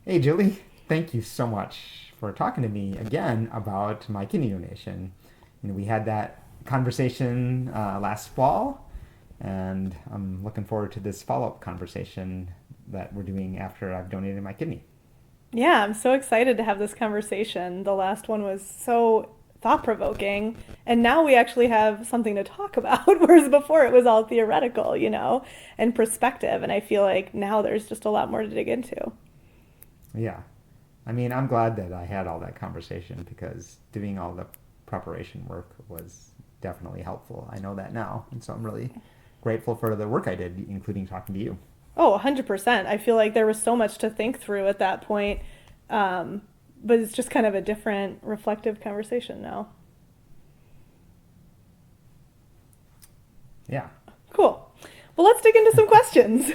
Hey, Julie. Thank you so much for talking to me again about my kidney donation. We had that conversation last fall, and I'm looking forward to this follow-up conversation that we're doing after I've donated my kidney. Yeah, I'm so excited to have this conversation. The last one was so thought provoking, and now we actually have something to talk about, whereas before it was all theoretical, and perspective. And I feel like now there's just a lot more to dig into. Yeah. I mean, I'm glad that I had all that conversation because doing all the preparation work was definitely helpful. I know that now, and so I'm really grateful for the work I did, including talking to you. Oh, 100%. I feel like there was so much to think through at that point, um, but it's just kind of a different reflective conversation now. Yeah. Cool. Well, let's dig into some questions.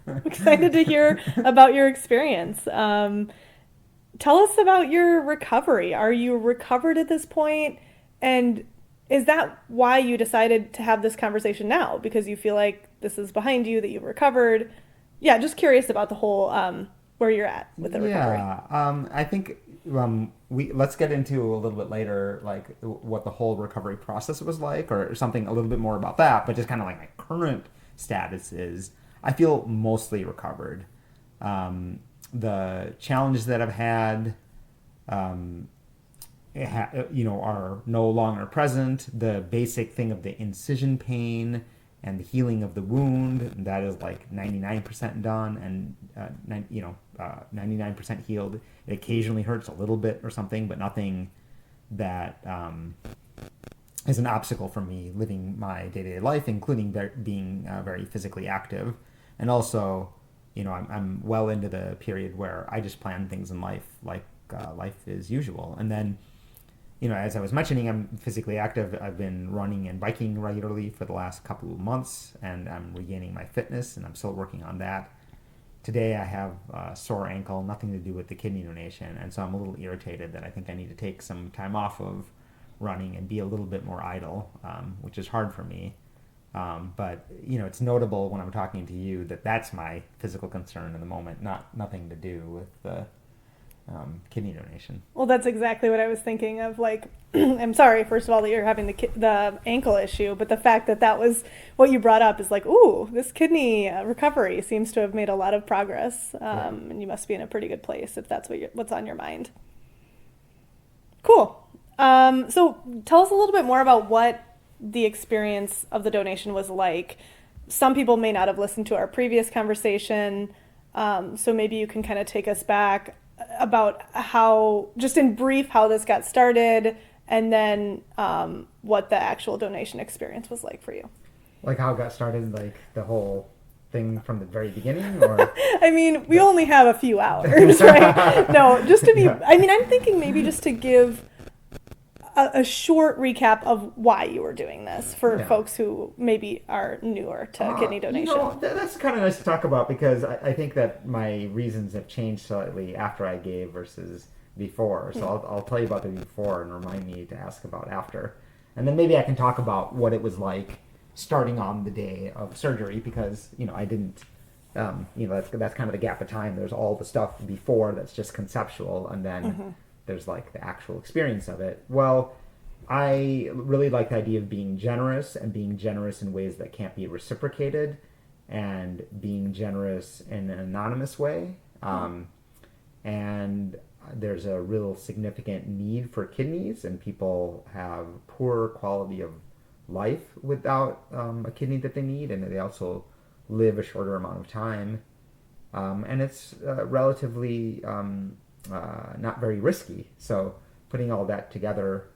I'm excited to hear about your experience. Tell us about your recovery. Are you recovered at this point? And is that why you decided to have this conversation now? Because you feel like this is behind you, that you've recovered? Yeah, just curious about the whole where you're at with the recovery. Yeah, I think we let's get into a little bit later, like what the whole recovery process was like, or something a little bit more about that. But just kind of like my current status is, I feel mostly recovered. The challenges that I've had, um, are no longer present. The basic thing of the incision pain and the healing of the wound, that is like 99% done, and 99% healed. It occasionally hurts a little bit or something, but nothing that is an obstacle for me living my day-to-day life, including being very physically active. And also, I'm well into the period where I just plan things in life like life is usual. And then, as I was mentioning, I'm physically active. I've been running and biking regularly for the last couple of months, and I'm regaining my fitness, and I'm still working on that. Today, I have a sore ankle, nothing to do with the kidney donation, and so I'm a little irritated that I think I need to take some time off of running and be a little bit more idle, which is hard for me. But it's notable when I'm talking to you that that's my physical concern in the moment, not nothing to do with the kidney donation. Well, that's exactly what I was thinking of. Like, I'm sorry, first of all, that you're having the ankle issue, but the fact that that was what you brought up is like, ooh, this kidney recovery seems to have made a lot of progress, Yeah. and you must be in a pretty good place if that's what's on your mind. Cool. So tell us a little bit more about what the experience of the donation was like. Some people may not have listened to our previous conversation, so maybe you can kind of take us back about how, just in brief, how this got started, and then what the actual donation experience was like for you. Like how it got started, like the whole thing from the very beginning, or I mean, we the only have a few hours, right? No, just to be, yeah. I mean, I'm thinking maybe just to give a short recap of why you were doing this for Yeah. folks who maybe are newer to kidney donation. That's kind of nice to talk about because I think that my reasons have changed slightly after I gave versus before. So I'll tell you about the before and remind me to ask about after. And then maybe I can talk about what it was like starting on the day of surgery because, I didn't, that's kind of the gap of time. There's all the stuff before that's just conceptual, and then there's like the actual experience of it. Well, I really like the idea of being generous and being generous in ways that can't be reciprocated and being generous in an anonymous way. And there's a real significant need for kidneys, and people have poor quality of life without a kidney that they need, and they also live a shorter amount of time. And it's relatively not very risky. So putting all that together.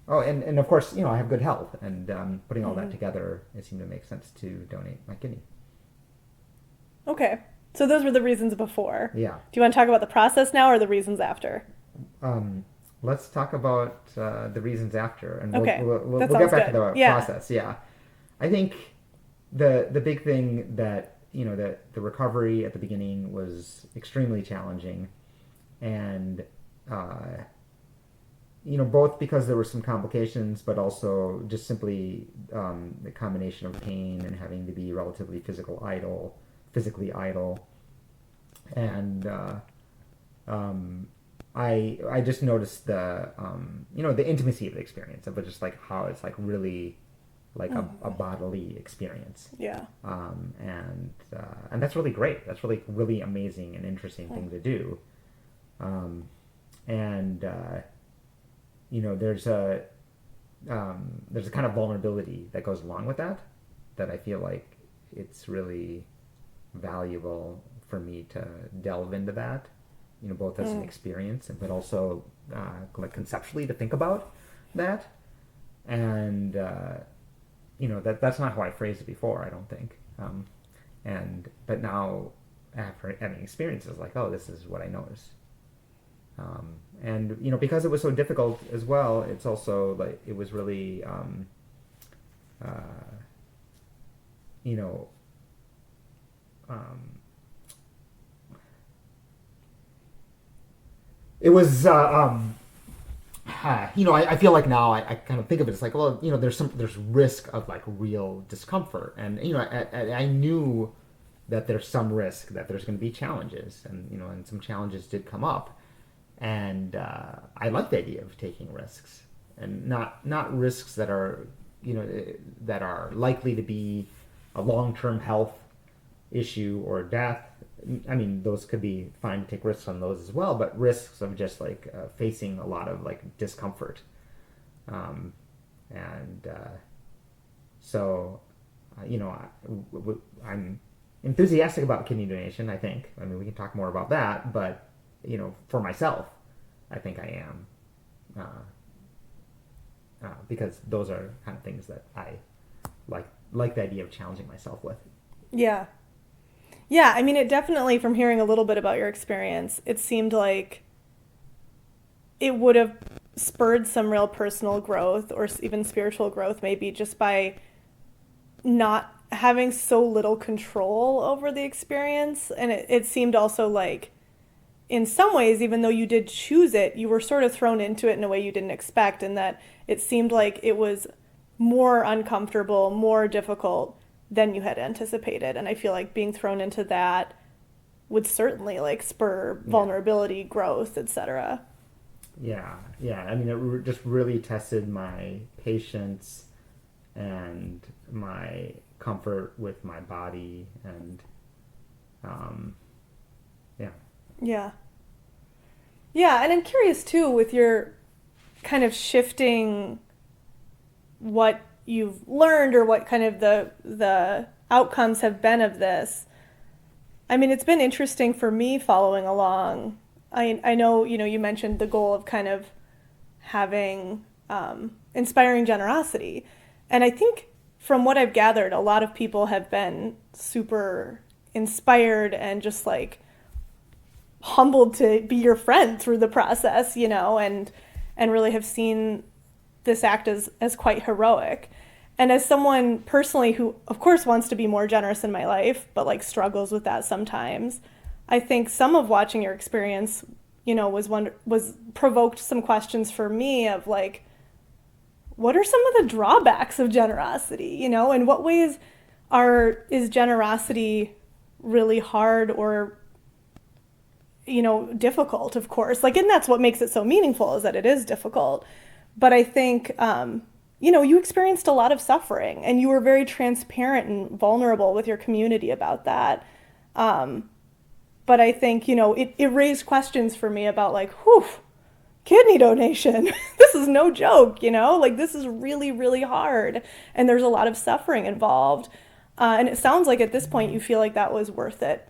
Oh, and of course, I have good health, and putting all that together, it seemed to make sense to donate my kidney. Okay. So those were the reasons before. Yeah. Do you want to talk about the process now or the reasons after? Um, let's talk about the reasons after, and we'll, Okay. we'll, we'll That we'll get sounds back to good. the Yeah. process. Yeah. I think the big thing that that the recovery at the beginning was extremely challenging, and uh, both because there were some complications, but also just simply the combination of pain and having to be relatively physically idle, and I just noticed the the intimacy of the experience of it, just like how it's like really like a bodily experience. Yeah. And that's really great. That's really amazing and interesting thing to do. And there's a kind of vulnerability that goes along with that I feel like it's really valuable for me to delve into that, both as an experience, but also like conceptually to think about that. And that's not how I phrased it before, I don't think. But now after having experiences, like, oh, this is what I noticed. And because it was so difficult as well, it's also like it was really uh, you know it was I feel like now I kind of think of it as like, well, there's risk of like real discomfort, and I knew that there's some risk that there's going to be challenges, and some challenges did come up, and I like the idea of taking risks, and not risks that are that are likely to be a long-term health issue or death. I mean, those could be fine to take risks on those as well, but risks of just like facing a lot of like discomfort, and so I'm enthusiastic about kidney donation. I think. I mean, we can talk more about that, but for myself, I think I am, because those are kind of things that I like the idea of challenging myself with. Yeah. Yeah, I mean, it definitely, from hearing a little bit about your experience, it seemed like it would have spurred some real personal growth or even spiritual growth, maybe just by not having so little control over the experience. And it seemed also like, in some ways, even though you did choose it, you were sort of thrown into it in a way you didn't expect, and that it seemed like it was more uncomfortable, more difficult than you had anticipated. And I feel like being thrown into that would certainly like spur vulnerability, growth, etc. Yeah. I mean, it just really tested my patience and my comfort with my body, and yeah. Yeah. Yeah, and I'm curious too, with your kind of shifting what you've learned or what kind of the outcomes have been of this. I mean, it's been interesting for me following along. I know, you mentioned the goal of kind of having inspiring generosity. And I think from what I've gathered, a lot of people have been super inspired and just like humbled to be your friend through the process, and really have seen this act as quite heroic. And as someone personally who, of course, wants to be more generous in my life, but like struggles with that sometimes, I think some of watching your experience, was provoked some questions for me of like, what are some of the drawbacks of generosity? In what ways is generosity really hard or difficult? Of course, and that's what makes it so meaningful, is that it is difficult. But I think, you experienced a lot of suffering, and you were very transparent and vulnerable with your community about that. But I think, it raised questions for me about like, kidney donation. This is no joke, this is really, really hard. And there's a lot of suffering involved. And it sounds like at this point you feel like that was worth it.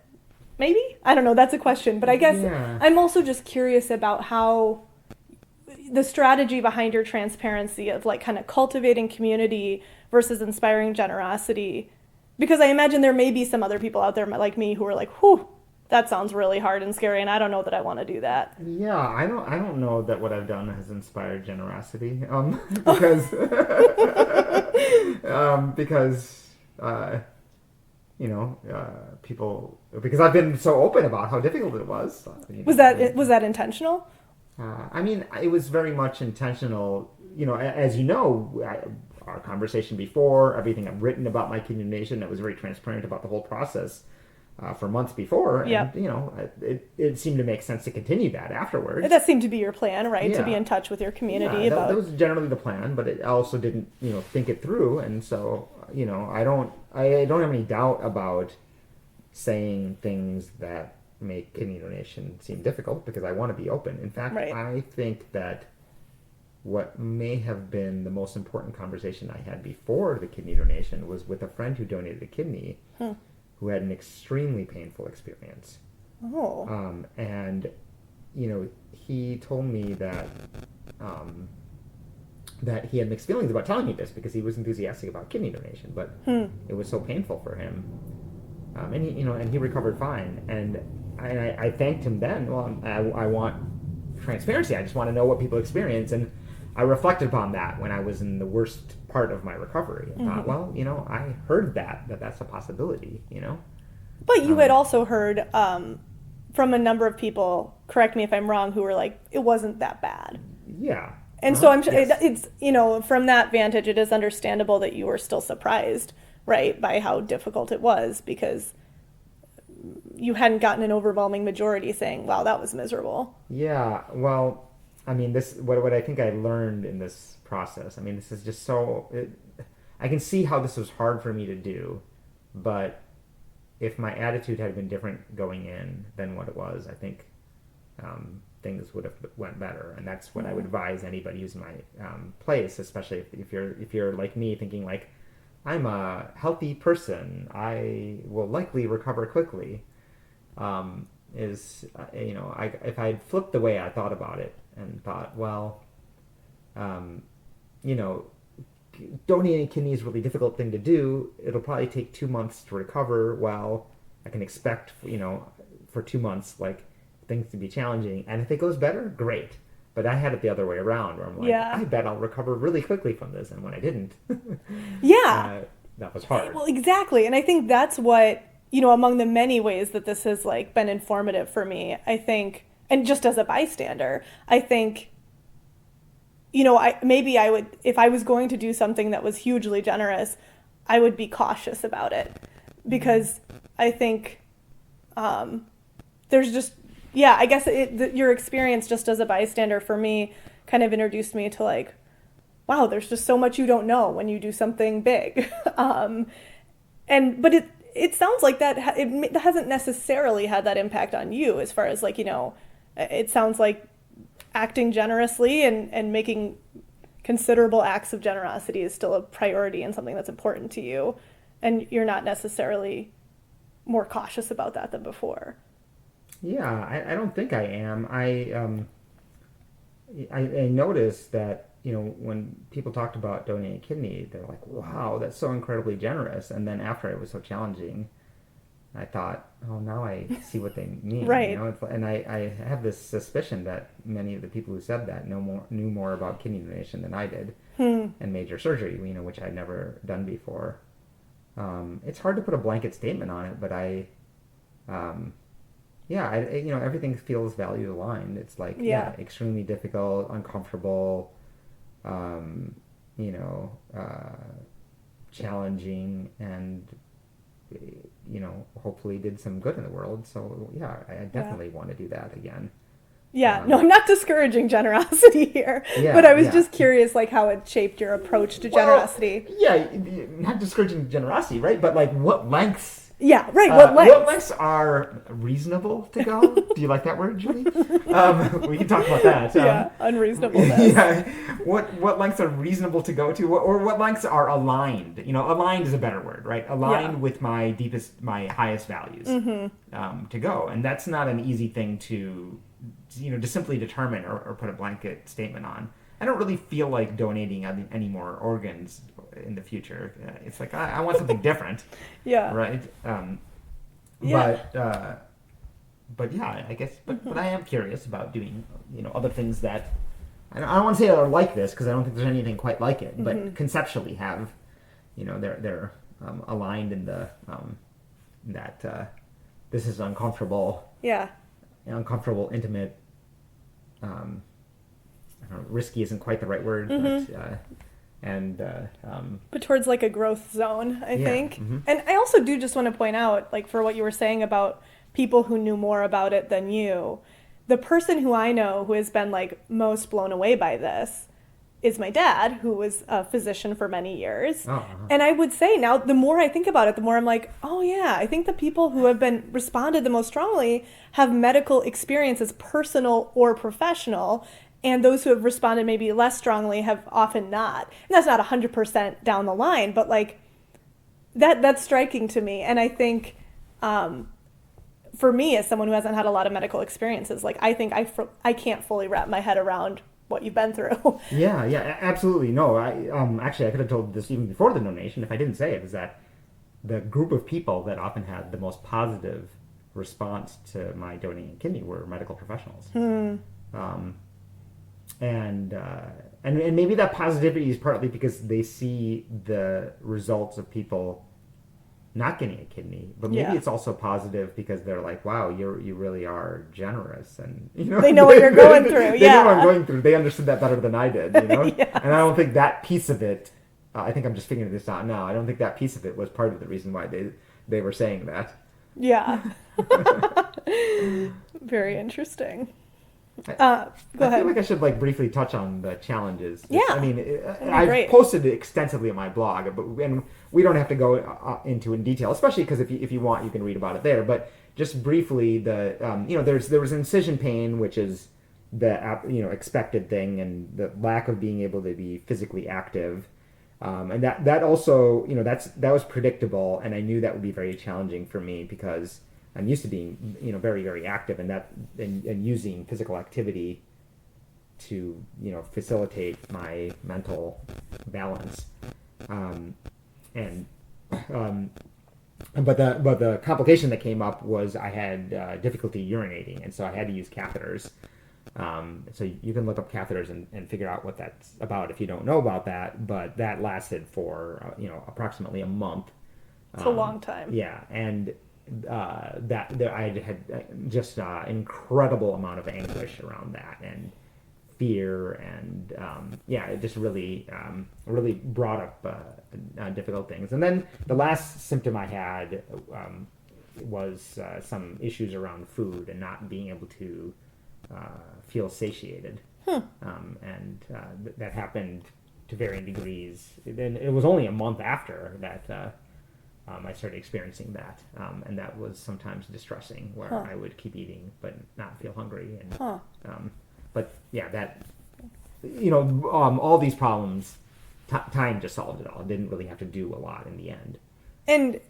Maybe? I don't know. That's a question. But I guess I'm also just curious about how the strategy behind your transparency of like kind of cultivating community versus inspiring generosity. Because I imagine there may be some other people out there like me who are like, that sounds really hard and scary, and I don't know that I want to do that. Yeah, I don't know that what I've done has inspired generosity. Because people, because I've been so open about how difficult it was. Was that intentional? I mean, it was very much intentional. As our conversation before, everything I've written about my kidney donation, that was very transparent about the whole process. for months before, and Yep. it seemed to make sense to continue that afterwards. That seemed to be your plan, right? To be Yeah. in touch with your community Yeah, that about. was generally the plan, but it also didn't, think it through, and so, I don't have any doubt about saying things that make kidney donation seem difficult because I want to be open. In fact, Right. I think that what may have been the most important conversation I had before the kidney donation was with a friend who donated a kidney who had an extremely painful experience. Oh. And, he told me that he had mixed feelings about telling me this because he was enthusiastic about kidney donation, but it was so painful for him. And he recovered fine. And I thanked him then. Well, I want transparency. I just want to know what people experience. And I reflected upon that when I was in the worst part of my recovery. I thought, well, I heard that's a possibility, But you had also heard from a number of people, correct me if I'm wrong, who were like, it wasn't that bad. Yeah. And so I'm Yes. it's, from that vantage, it is understandable that you were still surprised, right, by how difficult it was because you hadn't gotten an overwhelming majority saying, wow, that was miserable. Yeah, well, I mean, what I think I learned in this process. I mean, this is just I can see how this was hard for me to do, but if my attitude had been different going in than what it was, I think things would have went better. And that's what I would advise anybody who's in my place, especially if you're like me, thinking like, I'm a healthy person, I will likely recover quickly. If I had flipped the way I thought about it and thought, well, you know, donating a kidney is a really difficult thing to do. It'll probably take 2 months to recover. Well, I can expect, for 2 months, like, things to be challenging. And if it goes better, great. But I had it the other way around, where I'm like, Yeah. I bet I'll recover really quickly from this. And when I didn't, Yeah. that was hard. Well, exactly. And I think that's what, among the many ways that this has like been informative for me, I think, and just as a bystander, I think, I would, if I was going to do something that was hugely generous, I would be cautious about it because I think there's just, yeah, I guess your experience just as a bystander for me kind of introduced me to like, wow, there's just so much you don't know when you do something big. But it sounds like that it hasn't necessarily had that impact on you as far as like, it sounds like acting generously and making considerable acts of generosity is still a priority and something that's important to you. And you're not necessarily more cautious about that than before. Yeah, I don't think I am. I noticed that, when people talked about donating a kidney, they're like, wow, that's so incredibly generous. And then after it was so challenging, I thought, oh, now I see what they mean. Right. And I have this suspicion that many of the people who said that knew more about kidney donation than I did and major surgery, which I'd never done before. It's hard to put a blanket statement on it, but everything feels value aligned. It's like, extremely difficult, uncomfortable, challenging, and, hopefully did some good in the world. So, yeah, I definitely want to do that again. Yeah, no, I'm not discouraging generosity here, but I was just curious, like, how it shaped your approach to generosity. Yeah, not discouraging generosity, right? But, like, what lengths... Yeah, right, what lengths? What lengths are reasonable to go? Do you like that word, Julie? We can talk about that. Yeah, unreasonableness. Yeah, what lengths are reasonable to go to, or what lengths are aligned? Aligned is a better word, right? Aligned with my highest values to go. And that's not an easy thing to simply determine or put a blanket statement on. I don't really feel like donating any more organs in the future. It's like I want something different. Yeah. Right. Yeah. But yeah, I guess. But I am curious about doing other things that I don't want to say are like this because I don't think there's anything quite like it. But conceptually have they're aligned in the that this is uncomfortable. Yeah. Uncomfortable, intimate. I don't know, risky isn't quite the right word, but And But towards like a growth zone, I yeah. think. And I also do just want to point out, like for what you were saying about people who knew more about it than you, the person who I know who has been like most blown away by this is my dad, who was a physician for many years. Oh, uh-huh. And I would say now, the more I think about it, the more I'm like, oh yeah, I think the people who have been responded the most strongly have medical experiences, personal or professional. And those who have responded maybe less strongly have often not. And that's not 100% down the line, but like that's striking to me. And I think for me, as someone who hasn't had a lot of medical experiences, like I think I can't fully wrap my head around what you've been through. Yeah, yeah, absolutely. No, I actually I could have told this even before the donation if I didn't say it. Is that the group of people that often had the most positive response to my donating a kidney were medical professionals. Um, and maybe that positivity is partly because they see the results of people not getting a kidney, but maybe Yeah. it's also positive because they're like, wow, you really are generous, and They know what you're going through. They know what I'm Yeah. going through. They understood that better than I did, you know. Yeah. And I don't think that piece of it. I think I'm just figuring this out now. I don't think that piece of it was part of the reason why they were saying that. Yeah. Very interesting. I, Go I ahead. feel like I should like briefly touch on the challenges. Yeah, I mean, that'd be I've great. posted it extensively on my blog, and we don't have to go into in detail, especially because if you want, you can read about it there. But just briefly, there was incision pain, which is the expected thing, and the lack of being able to be physically active, and that also that was predictable, and I knew that would be very challenging for me because I'm used to being very very active, and using physical activity to facilitate my mental balance, and but the complication that came up was I had difficulty urinating, and so I had to use catheters. So you can look up catheters and figure out what that's about if you don't know about that. But that lasted for approximately a month. It's a long time. Yeah, and I had just incredible amount of anguish around that and fear, and it just really really brought up difficult things. And then the last symptom I had was some issues around food and not being able to feel satiated, and that happened to varying degrees. And it was only a month after that. I started experiencing that, and that was sometimes distressing, where I would keep eating but not feel hungry. And but yeah, that all these problems, time just solved it all. It didn't really have to do a lot in the end. And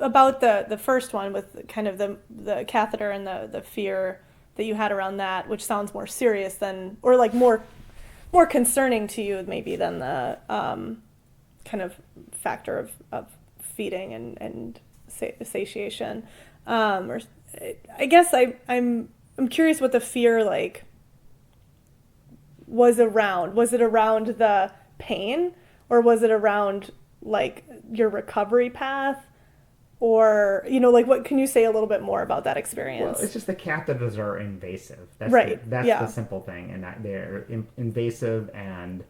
about the first one with kind of the catheter and the fear that you had around that, which sounds more serious than, or like more concerning to you maybe than the kind of factor of feeding and satiation. Or I guess I'm curious what the fear like was around. Was it around the pain, or was it around like your recovery path? Or, like, what can you say a little bit more about that experience? Well, it's just the catheters are invasive. That's right. That's yeah. the simple thing, and that they're invasive, and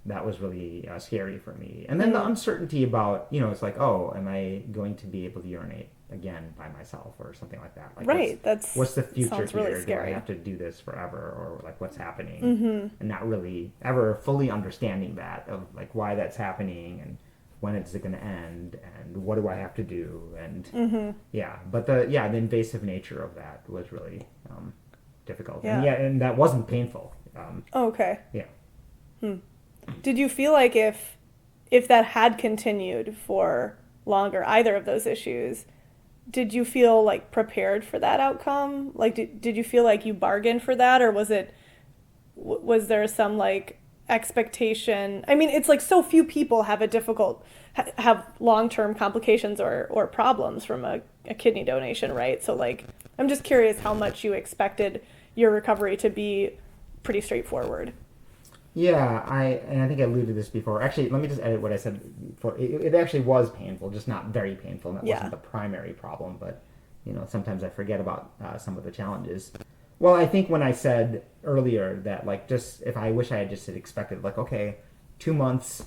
that was really scary for me. And then the uncertainty about, it's like, oh, am I going to be able to urinate again by myself or something like that? Like, right. What's the future sounds here? Really scary. Do I have to do this forever, or like what's happening? And not really ever fully understanding that, of like why that's happening and when is it going to end and what do I have to do? And but the invasive nature of that was really difficult. Yeah. And that wasn't painful. Okay. Yeah. Did you feel like if that had continued for longer, either of those issues, did you feel like prepared for that outcome? Like, did you feel like you bargained for that, or was there some like expectation? I mean, it's like so few people have have long-term complications or problems from a kidney donation, right? So like, I'm just curious how much you expected your recovery to be pretty straightforward. Yeah, I think I alluded to this before. Actually, let me just edit what I said before. It actually was painful, just not very painful. And that wasn't the primary problem, but sometimes I forget about some of the challenges. Well, I think when I said earlier that like just if I wish I had just expected like, okay, 2 months,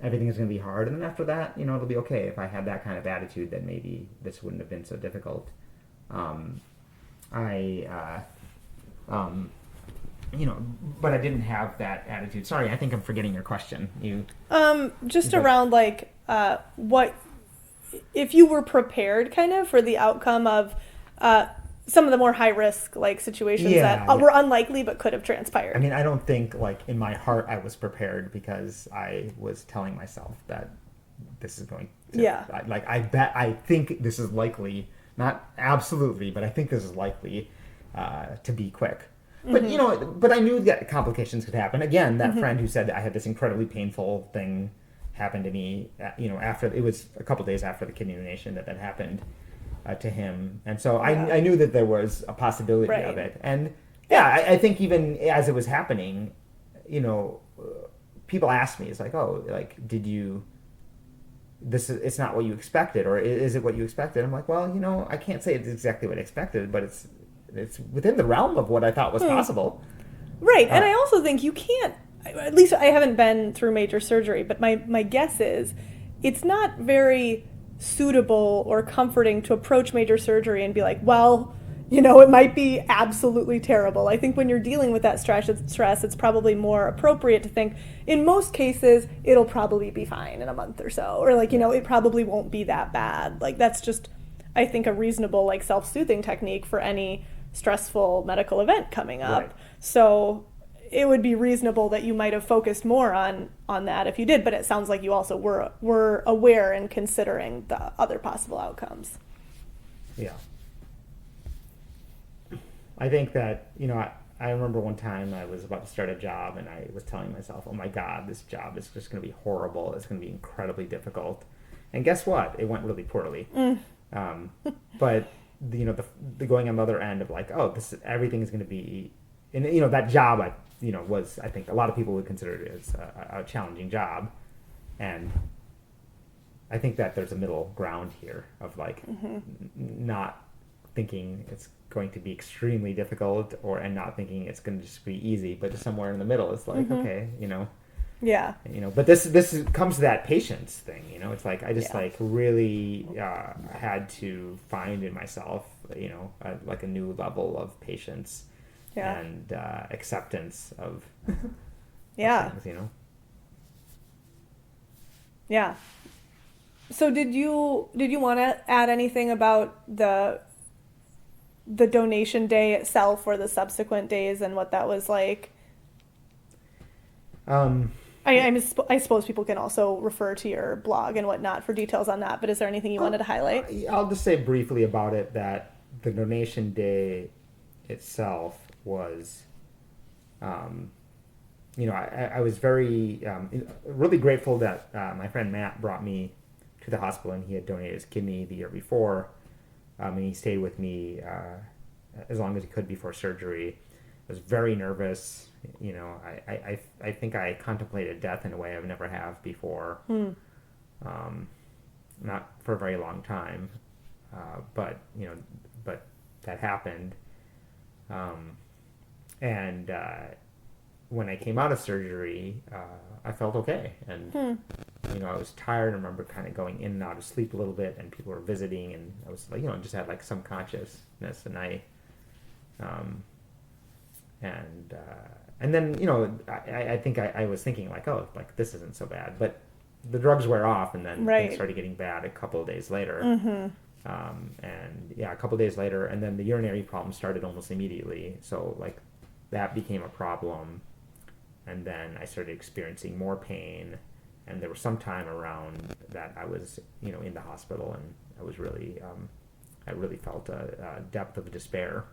everything is going to be hard, and then after that, it'll be okay. If I had that kind of attitude, then maybe this wouldn't have been so difficult. Um, I, but I didn't have that attitude. Sorry, I think I'm forgetting your question. Just around like what if you were prepared kind of for the outcome of some of the more high risk like situations that were unlikely but could have transpired. I mean, I don't think like in my heart I was prepared because I was telling myself that this is going to, I think this is likely, not absolutely, but I think this is likely to be quick. But but I knew that complications could happen. Again, that friend who said that I had this incredibly painful thing happen to me, after it was a couple days after the kidney donation that happened to him, and so I knew that there was a possibility of it. And I think even as it was happening, people asked me, it's like, oh, like, did you? It's not what you expected, or is it what you expected? I'm like, well, I can't say it's exactly what I expected, but it's within the realm of what I thought was possible. Right, and I also think you can't. At least I haven't been through major surgery, but my guess is it's not very suitable or comforting to approach major surgery and be like, well, it might be absolutely terrible. I think when you're dealing with that stress, it's probably more appropriate to think, in most cases, it'll probably be fine in a month or so. Or like, it probably won't be that bad. Like, that's just, I think, a reasonable, like, self-soothing technique for any stressful medical event coming up. Right. So it would be reasonable that you might have focused more on that if you did, but it sounds like you also were aware and considering the other possible outcomes. Yeah. I think that, I remember one time I was about to start a job and I was telling myself, oh my God, this job is just going to be horrible. It's going to be incredibly difficult. And guess what? It went really poorly. But, the going on the other end of like, oh, everything is going to be, and, that job, was, I think a lot of people would consider it as a challenging job. And I think that there's a middle ground here of like not thinking it's going to be extremely difficult and not thinking it's going to just be easy, but just somewhere in the middle. It's like, okay, Yeah. But this comes to that patience thing, it's like, I just like really had to find in myself, like a new level of patience and acceptance of things, Yeah. So did you want to add anything about the donation day itself or the subsequent days and what that was like? I suppose people can also refer to your blog and whatnot for details on that, but is there anything you wanted to highlight? I'll just say briefly about it that the donation day itself was, I was very, really grateful that my friend Matt brought me to the hospital, and he had donated his kidney the year before, and he stayed with me as long as he could before surgery. I was very nervous. I think I contemplated death in a way I've never have before. Not for a very long time, but that happened. And when I came out of surgery, I felt okay. And, I was tired. I remember kind of going in and out of sleep a little bit, and people were visiting, and I was like, just had like some consciousness. And and then, I think I was thinking like, oh, like this isn't so bad. But the drugs wear off, and then things started getting bad a couple of days later. A couple of days later, and then the urinary problem started almost immediately. So like that became a problem, and then I started experiencing more pain, and there was some time around that I was, in the hospital, and I was really, I really felt a depth of despair.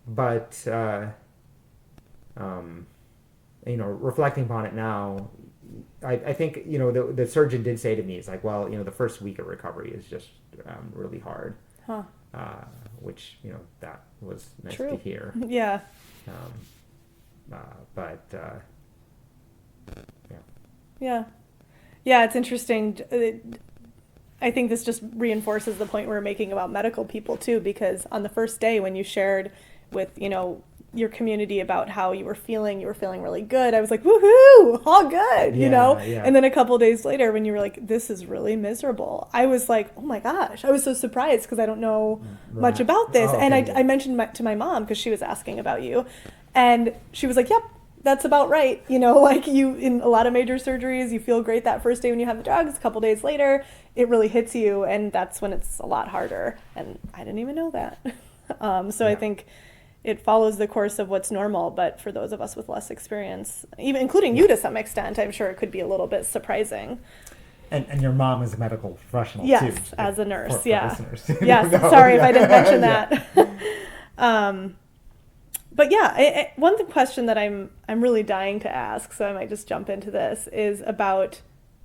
But reflecting upon it now, I think, the surgeon did say to me, it's like, well, the first week of recovery is just really hard. Which, that was nice to hear. Yeah. Yeah, it's interesting. I think this just reinforces the point we're making about medical people too, because on the first day when you shared with, your community about how you were feeling. You were feeling really good. I was like, woohoo, all good, you know? Yeah. And then a couple days later, when you were like, this is really miserable, I was like, oh my gosh. I was so surprised because I don't know much Right. about this. Oh, And okay. I mentioned to my mom because she was asking about you. And she was like, yep, that's about right. You know, like you, in a lot of major surgeries, you feel great that first day when you have the drugs. A couple days later, it really hits you. And that's when it's a lot harder. And I didn't even know that. So I Yeah. think it follows the course of what's normal, but for those of us with less experience, even including you Yeah. to some extent, I'm sure it could be a little bit surprising. And your mom is a medical professional too. Yes, as a nurse, For yeah. listeners who Yes, don't know. sorry if I didn't mention Yeah. that. But yeah, one question that I'm really dying to ask, so I might just jump into this, is about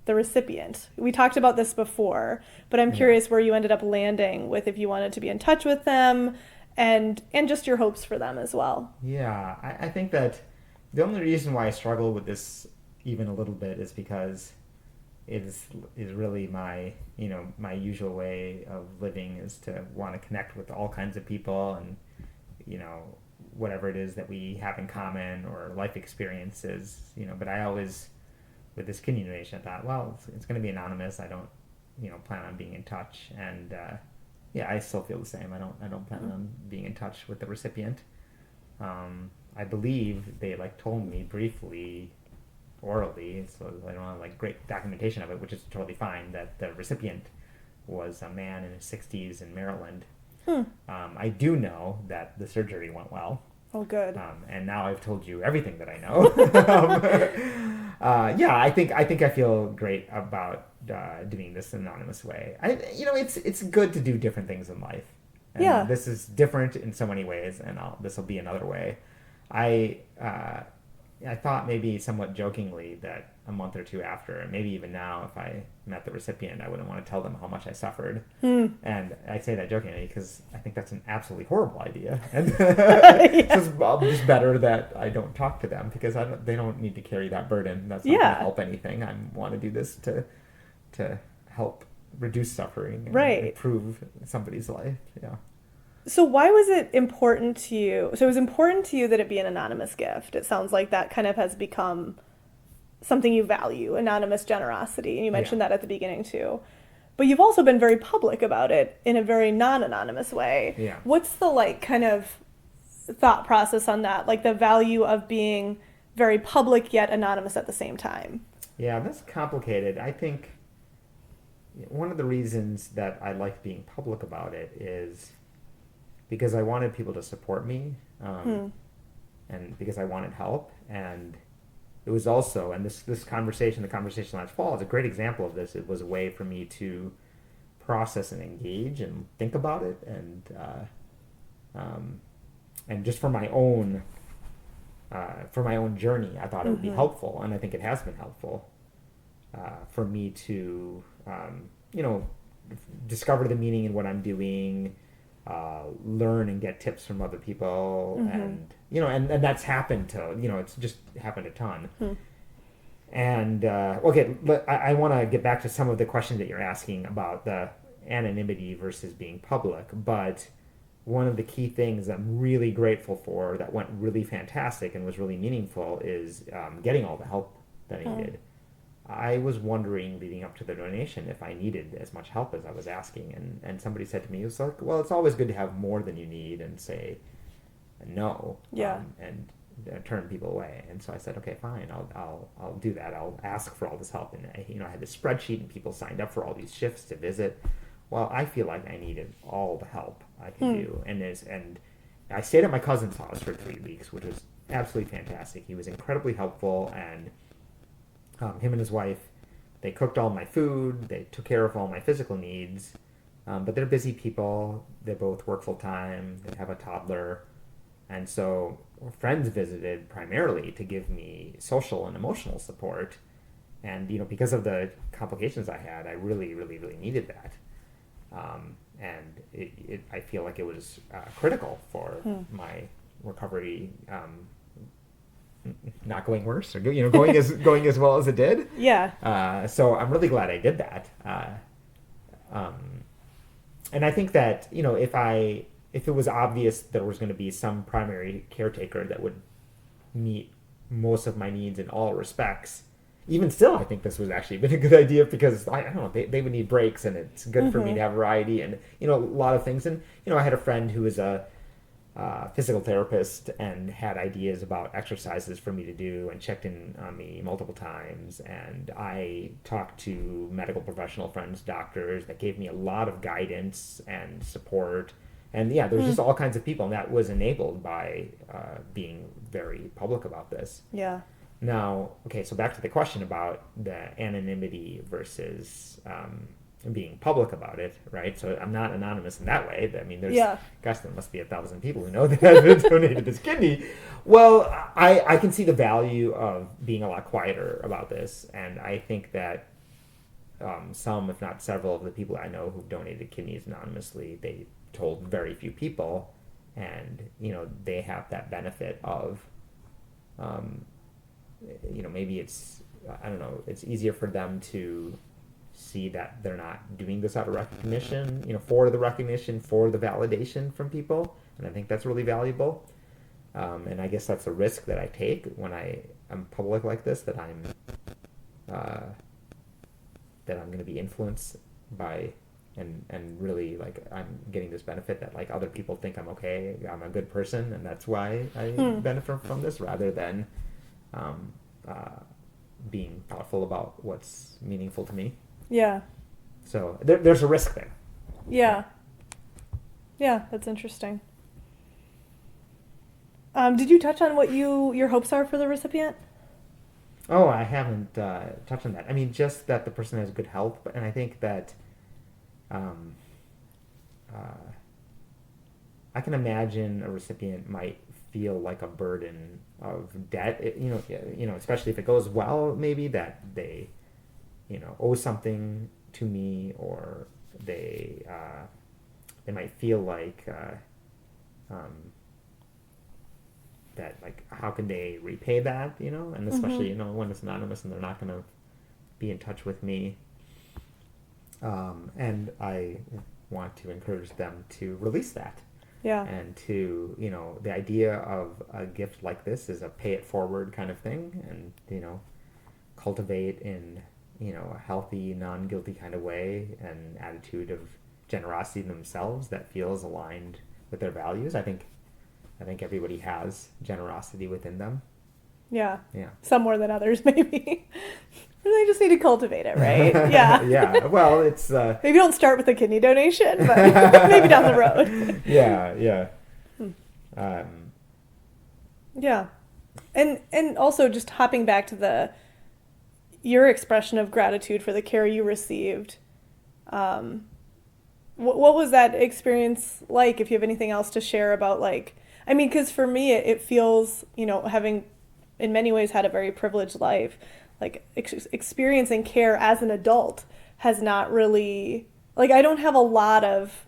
the recipient. We talked about this before, but I'm Yeah. curious where you ended up landing with if you wanted to be in touch with them and just your hopes for them as well. Yeah, I think that the only reason why I struggle with this even a little bit is because it is really my my usual way of living is to want to connect with all kinds of people and whatever it is that we have in common or life experiences, but I always with this kidney donation I thought, well, it's going to be anonymous. I don't plan on being in touch, and yeah, I still feel the same. I don't plan on being in touch with the recipient. I believe they told me briefly, orally, so I don't have great documentation of it, which is totally fine. That the recipient was a man in his 60s in Maryland. I do know that the surgery went well. Oh, good. And now I've told you everything that I know. Yeah, I think I feel great about doing this anonymous way. It's good to do different things in life. And Yeah. this is different in so many ways, and this will be another way. I thought maybe somewhat jokingly that a month or two after, and maybe even now, if I met the recipient, I wouldn't want to tell them how much I suffered. And I say that jokingly because I think that's an absolutely horrible idea. And it's just better that I don't talk to them because they don't need to carry that burden. That's not going Yeah. to help anything. I want to do this to help reduce suffering and Right. improve somebody's life. Yeah. So why was it important to you? So it was important to you that it be an anonymous gift. It sounds like that kind of has become something you value, anonymous generosity. And you mentioned that at the beginning too. But you've also been very public about it in a very non-anonymous way. Yeah. What's the kind of thought process on that? The value of being very public yet anonymous at the same time. Yeah, that's complicated. I think one of the reasons that I like being public about it is because I wanted people to support me, and because I wanted help. And it was also, and this conversation, the conversation last fall, is a great example of this. It was a way for me to process and engage and think about it, and just for my own journey, I thought it would be helpful, and I think it has been helpful for me to discover the meaning in what I'm doing. Learn and get tips from other people, and that's happened to it's just happened a ton. And okay, I want to get back to some of the questions that you're asking about the anonymity versus being public. But one of the key things I'm really grateful for that went really fantastic and was really meaningful is getting all the help that I needed. I was wondering leading up to the donation if I needed as much help as I was asking, and somebody said to me, it was like, well, it's always good to have more than you need and say no, and turn people away. And so I said, okay, fine, I'll do that. I'll ask for all this help. And I had this spreadsheet, and people signed up for all these shifts to visit. Well, I feel like I needed all the help I could do, and I stayed at my cousin's house for 3 weeks, which was absolutely fantastic. He was incredibly helpful, and him and his wife, they cooked all my food, they took care of all my physical needs, but they're busy people. They both work full time, they have a toddler, and so friends visited primarily to give me social and emotional support. And because of the complications I had, I really, really, really needed that. And I feel like it was critical for my recovery, not going worse, or going as well as it did. Yeah. So I'm really glad I did that. And I think that if I if it was obvious there was going to be some primary caretaker that would meet most of my needs in all respects, even still, I think this was actually been a good idea because I don't know, they would need breaks, and it's good for me to have variety and, a lot of things. And, I had a friend who was a physical therapist and had ideas about exercises for me to do and checked in on me multiple times. And I talked to medical professional friends, doctors that gave me a lot of guidance and support. And yeah, there's just all kinds of people, and that was enabled by being very public about this. Yeah. Now, okay, so back to the question about the anonymity versus being public about it, right? So I'm not anonymous in that way. I mean, gosh, there must be 1,000 people who know that I've donated this kidney. Well, I can see the value of being a lot quieter about this, and I think that some, if not several, of the people I know who've donated kidneys anonymously, they told very few people, and they have that benefit of maybe it's, I don't know, it's easier for them to see that they're not doing this out of recognition, for the recognition, for the validation from people. And I think that's really valuable. And I guess that's a risk that I take when I am public like this, that I'm going to be influenced by, and really, like, I'm getting this benefit that, like, other people think I'm okay, I'm a good person, and that's why I benefit from this, rather than being thoughtful about what's meaningful to me. Yeah. So there's a risk there. Yeah. Yeah, that's interesting. Did you touch on what your hopes are for the recipient? Oh, I haven't touched on that. I mean, just that the person has good health, and I think that I can imagine a recipient might feel like a burden of debt, especially if it goes well, maybe that they, owe something to me, or they might feel like that, like, how can they repay that, and especially, when it's anonymous and they're not going to be in touch with me. And I want to encourage them to release that. Yeah. And to, the idea of a gift like this is a pay it forward kind of thing, and, cultivate in, a healthy, non-guilty kind of way, an attitude of generosity themselves that feels aligned with their values. I think everybody has generosity within them. Yeah. Yeah. Some more than others, maybe. They just need to cultivate it, right? Yeah. Yeah. Well, it's maybe don't start with a kidney donation, but maybe down the road. Yeah. Yeah. Yeah. And also just hopping back to your expression of gratitude for the care you received. What was that experience like? If you have anything else to share about, like, I mean, because for me, it feels, having in many ways had a very privileged life, like experiencing care as an adult has not really, like, I don't have a lot of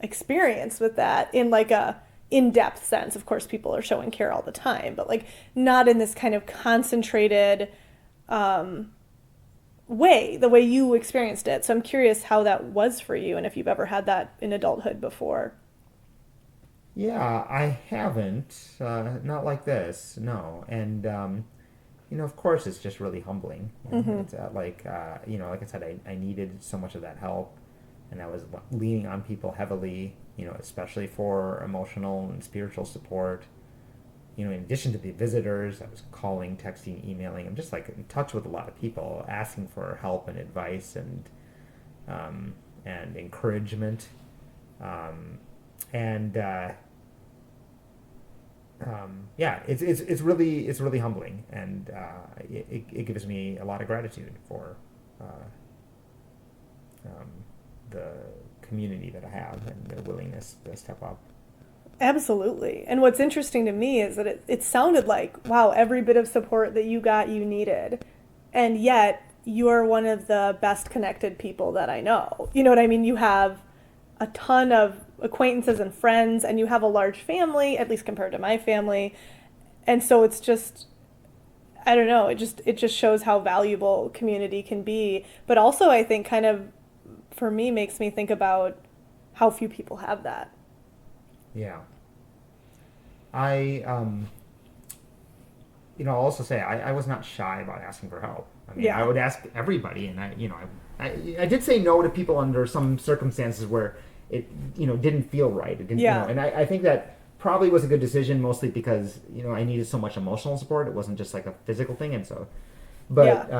experience with that in, like, a in-depth sense. Of course, people are showing care all the time, but, like, not in this kind of concentrated way, the way you experienced it. So I'm curious how that was for you, and if you've ever had that in adulthood before. Yeah, I haven't. Not like this, no. And, of course, it's just really humbling. It's like I said, I needed so much of that help, and I was leaning on people heavily, especially for emotional and spiritual support. In addition to the visitors, I was calling, texting, emailing. I'm just, like, in touch with a lot of people, asking for help and advice and encouragement. It's really humbling, and it gives me a lot of gratitude for the community that I have and their willingness to step up. Absolutely. And what's interesting to me is that it sounded like, wow, every bit of support that you got, you needed. And yet you are one of the best connected people that I know. You know what I mean? You have a ton of acquaintances and friends, and you have a large family, at least compared to my family. And so it's just, I don't know, it just shows how valuable community can be. But also, I think, kind of, for me, makes me think about how few people have that. Yeah. I, I'll also say I was not shy about asking for help. I mean, I Yeah. would ask everybody, and I did say no to people under some circumstances where it, didn't feel right. It didn't, Yeah. and I think that probably was a good decision, mostly because, I needed so much emotional support. It wasn't just like a physical thing, and so, Yeah. but,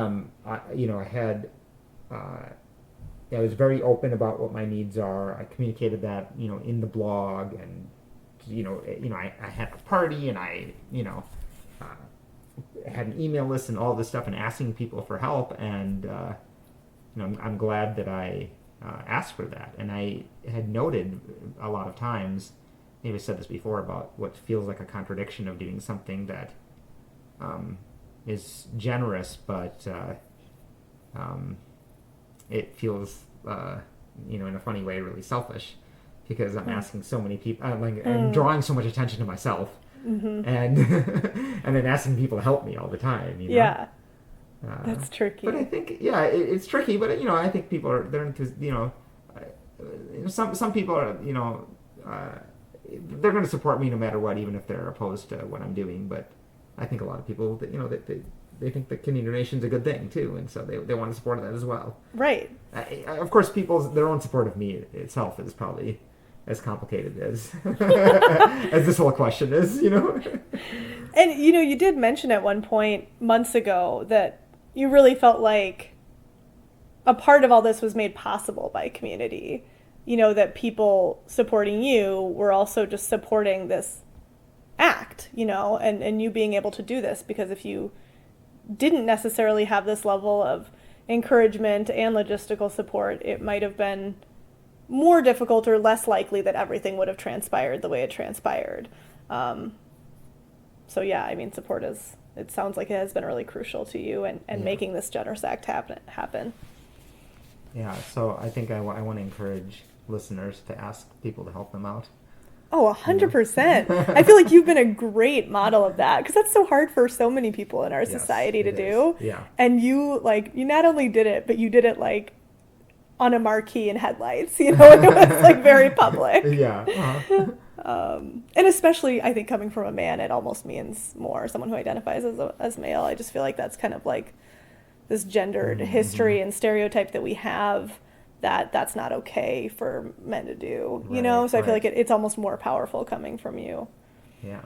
I had, I was very open about what my needs are. I communicated that, in the blog, and, I had a party, and uh, had an email list and all this stuff, and asking people for help. And I'm glad that I asked for that. And I had noted a lot of times, maybe I said this before, about what feels like a contradiction of doing something that is generous, but um, it feels, in a funny way, really selfish, because I'm Mm. asking so many people, and Mm. drawing so much attention to myself, Mm-hmm. and and then asking people to help me all the time. Yeah. Uh, That's but I tricky. think, yeah, it's tricky. But I think people are they're into, some people are, uh, they're going to support me no matter what, even if they're opposed to what I'm doing. But I think a lot of people that they think that kidney donation is a good thing too, and so they want to support that as well. Right. Of course, people's their own support of me itself is probably as complicated as as this whole question is. And you did mention at one point months ago that you really felt like a part of all this was made possible by community. That people supporting you were also just supporting this act, and you being able to do this, because if you didn't necessarily have this level of encouragement and logistical support, it might have been more difficult or less likely that everything would have transpired the way it transpired. Um, so yeah, I mean, support is. It sounds like it has been really crucial to you and Yeah. making this generous act happen. Yeah, so I think I want to encourage listeners to ask people to help them out. Oh, You know? 100%. I feel like you've been a great model of that, because that's so hard for so many people in our Yes, society to it is. do. Yeah. And you not only did it, but you did it like on a marquee in headlights, and it was like very public. Yeah. Uh-huh. And especially, I think, coming from a man, it almost means more. Someone who identifies as male. I just feel like that's kind of like this gendered Mm-hmm. history and stereotype that we have, that's not okay for men to do. Right, So I feel like right. it's almost more powerful coming from you. Yeah.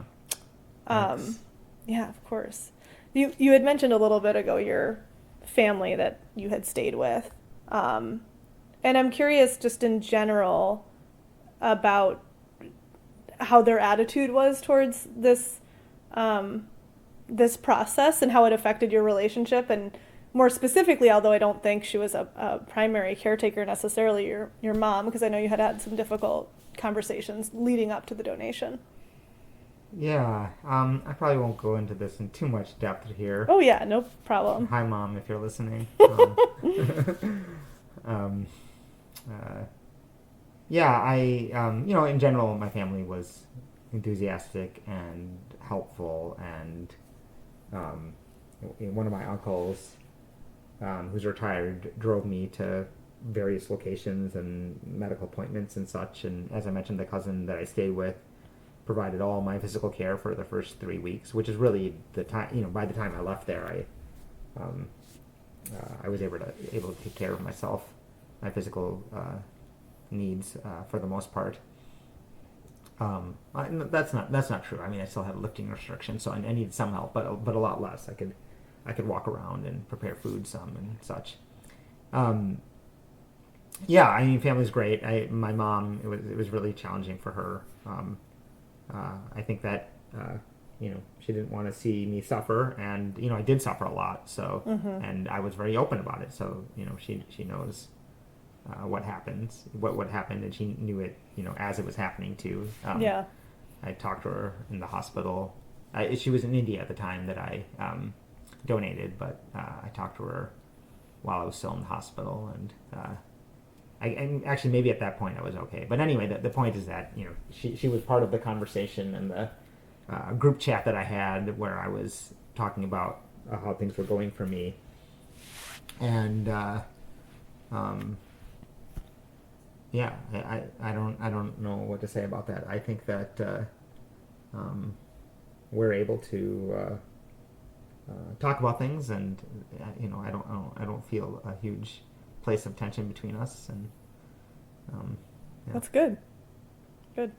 Um, Thanks. yeah, of course. You had mentioned a little bit ago your family that you had stayed with. Um, and I'm curious, just in general, about how their attitude was towards um, this process and how it affected your relationship. And more specifically, although I don't think she was a primary caretaker necessarily, your mom, because I know you had some difficult conversations leading up to the donation. Yeah. I probably won't go into this in too much depth here. Oh yeah, no problem. Hi, Mom, if you're listening. Um, uh, yeah, in general, my family was enthusiastic and helpful, and um, one of my uncles, who's retired, drove me to various locations and medical appointments and such. And as I mentioned, the cousin that I stayed with provided all my physical care for the first 3 weeks, which is really the time. By the time I left there, um, I was able to take care of myself, my physical needs for the most part. That's not true. I mean, I still had lifting restrictions, so I needed some help, but a lot less. I could walk around and prepare food some and such. Um, yeah, I mean, family's great. My mom, it was really challenging for her. I think that she didn't want to see me suffer, and I did suffer a lot. So, Mm-hmm. and I was very open about it. So, she knows what happened, and she knew it, as it was happening too. Yeah. I talked to her in the hospital. She was in India at the time that I donated, but I talked to her while I was still in the hospital, and and actually maybe at that point I was okay. But anyway, the point is that she was part of the conversation and the group chat that I had where I was talking about how things were going for me, and um, I don't know what to say about that. I think that um, we're able to talk about things, and I don't feel a huge place of tension between us, and yeah. That's good. Good.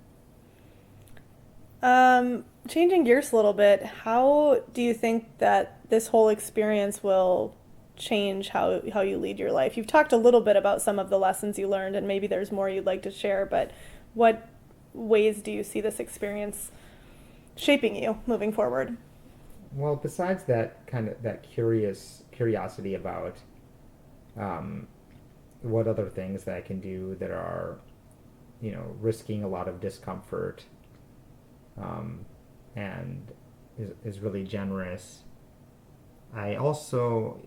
Changing gears a little bit, how do you think that this whole experience will change how you lead your life? You've talked a little bit about some of the lessons you learned, and maybe there's more you'd like to share, but what ways do you see this experience shaping you moving forward? Well, besides that kind of that curiosity about um, what other things that I can do that are, risking a lot of discomfort, um, and is really generous. I also,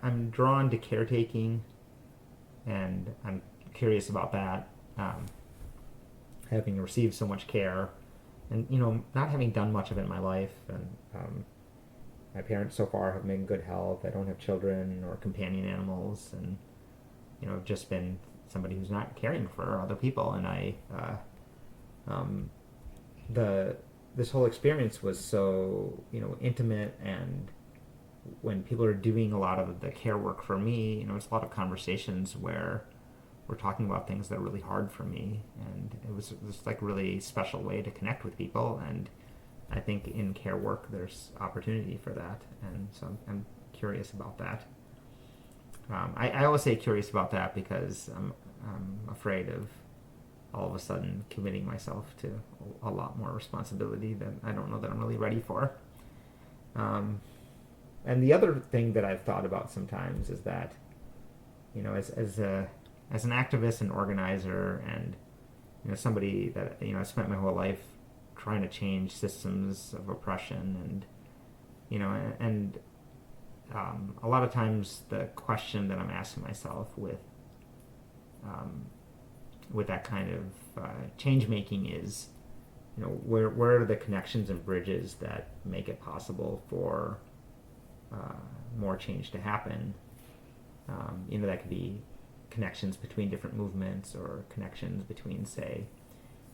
I'm drawn to caretaking, and I'm curious about that. Having received so much care, and not having done much of it in my life, and my parents so far have been in good health. I don't have children or companion animals, and I've just been somebody who's not caring for other people, and um, the this whole experience was so intimate, and when people are doing a lot of the care work for me, it's a lot of conversations where we're talking about things that are really hard for me, and it was this like really special way to connect with people, and I think in care work there's opportunity for that, and so I'm curious about that. I always say curious about that because I'm afraid of all of a sudden committing myself to a lot more responsibility that I don't know that I'm really ready for. Um, and the other thing that I've thought about sometimes is that, as an activist and organizer, and somebody that I spent my whole life trying to change systems of oppression, and a lot of times the question that I'm asking myself with that kind of change making is, where are the connections and bridges that make it possible for more change to happen? That could be connections between different movements, or connections between, say,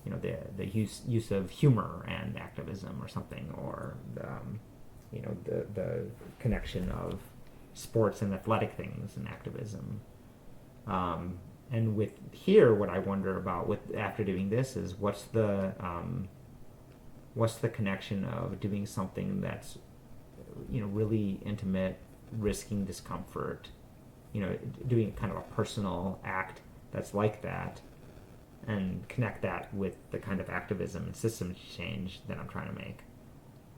the use of humor and activism or something, or the connection of sports and athletic things and activism. And with here, what I wonder about with after doing this is what's the connection of doing something that's really intimate, risking discomfort, doing kind of a personal act that's like that, and connect that with the kind of activism and systems change that I'm trying to make.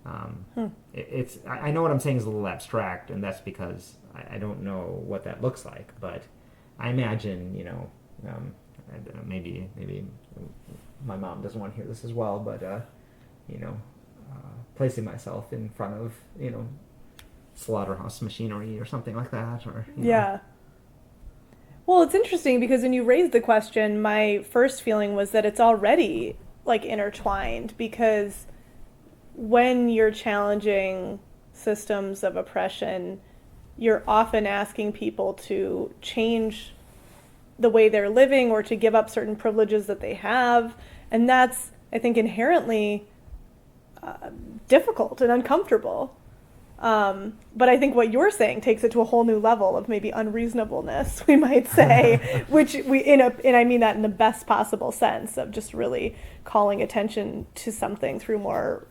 I know what I'm saying is a little abstract, and that's because I don't know what that looks like. But I imagine, maybe my mom doesn't want to hear this as well. But placing myself in front of slaughterhouse machinery or something like that, or Yeah. Well, it's interesting because when you raised the question, my first feeling was that it's already like intertwined, because when you're challenging systems of oppression, you're often asking people to change the way they're living or to give up certain privileges that they have. And that's, I think, inherently difficult and uncomfortable. But I think what you're saying takes it to a whole new level of maybe unreasonableness, we might say, which and I mean that in the best possible sense of just really calling attention to something through more,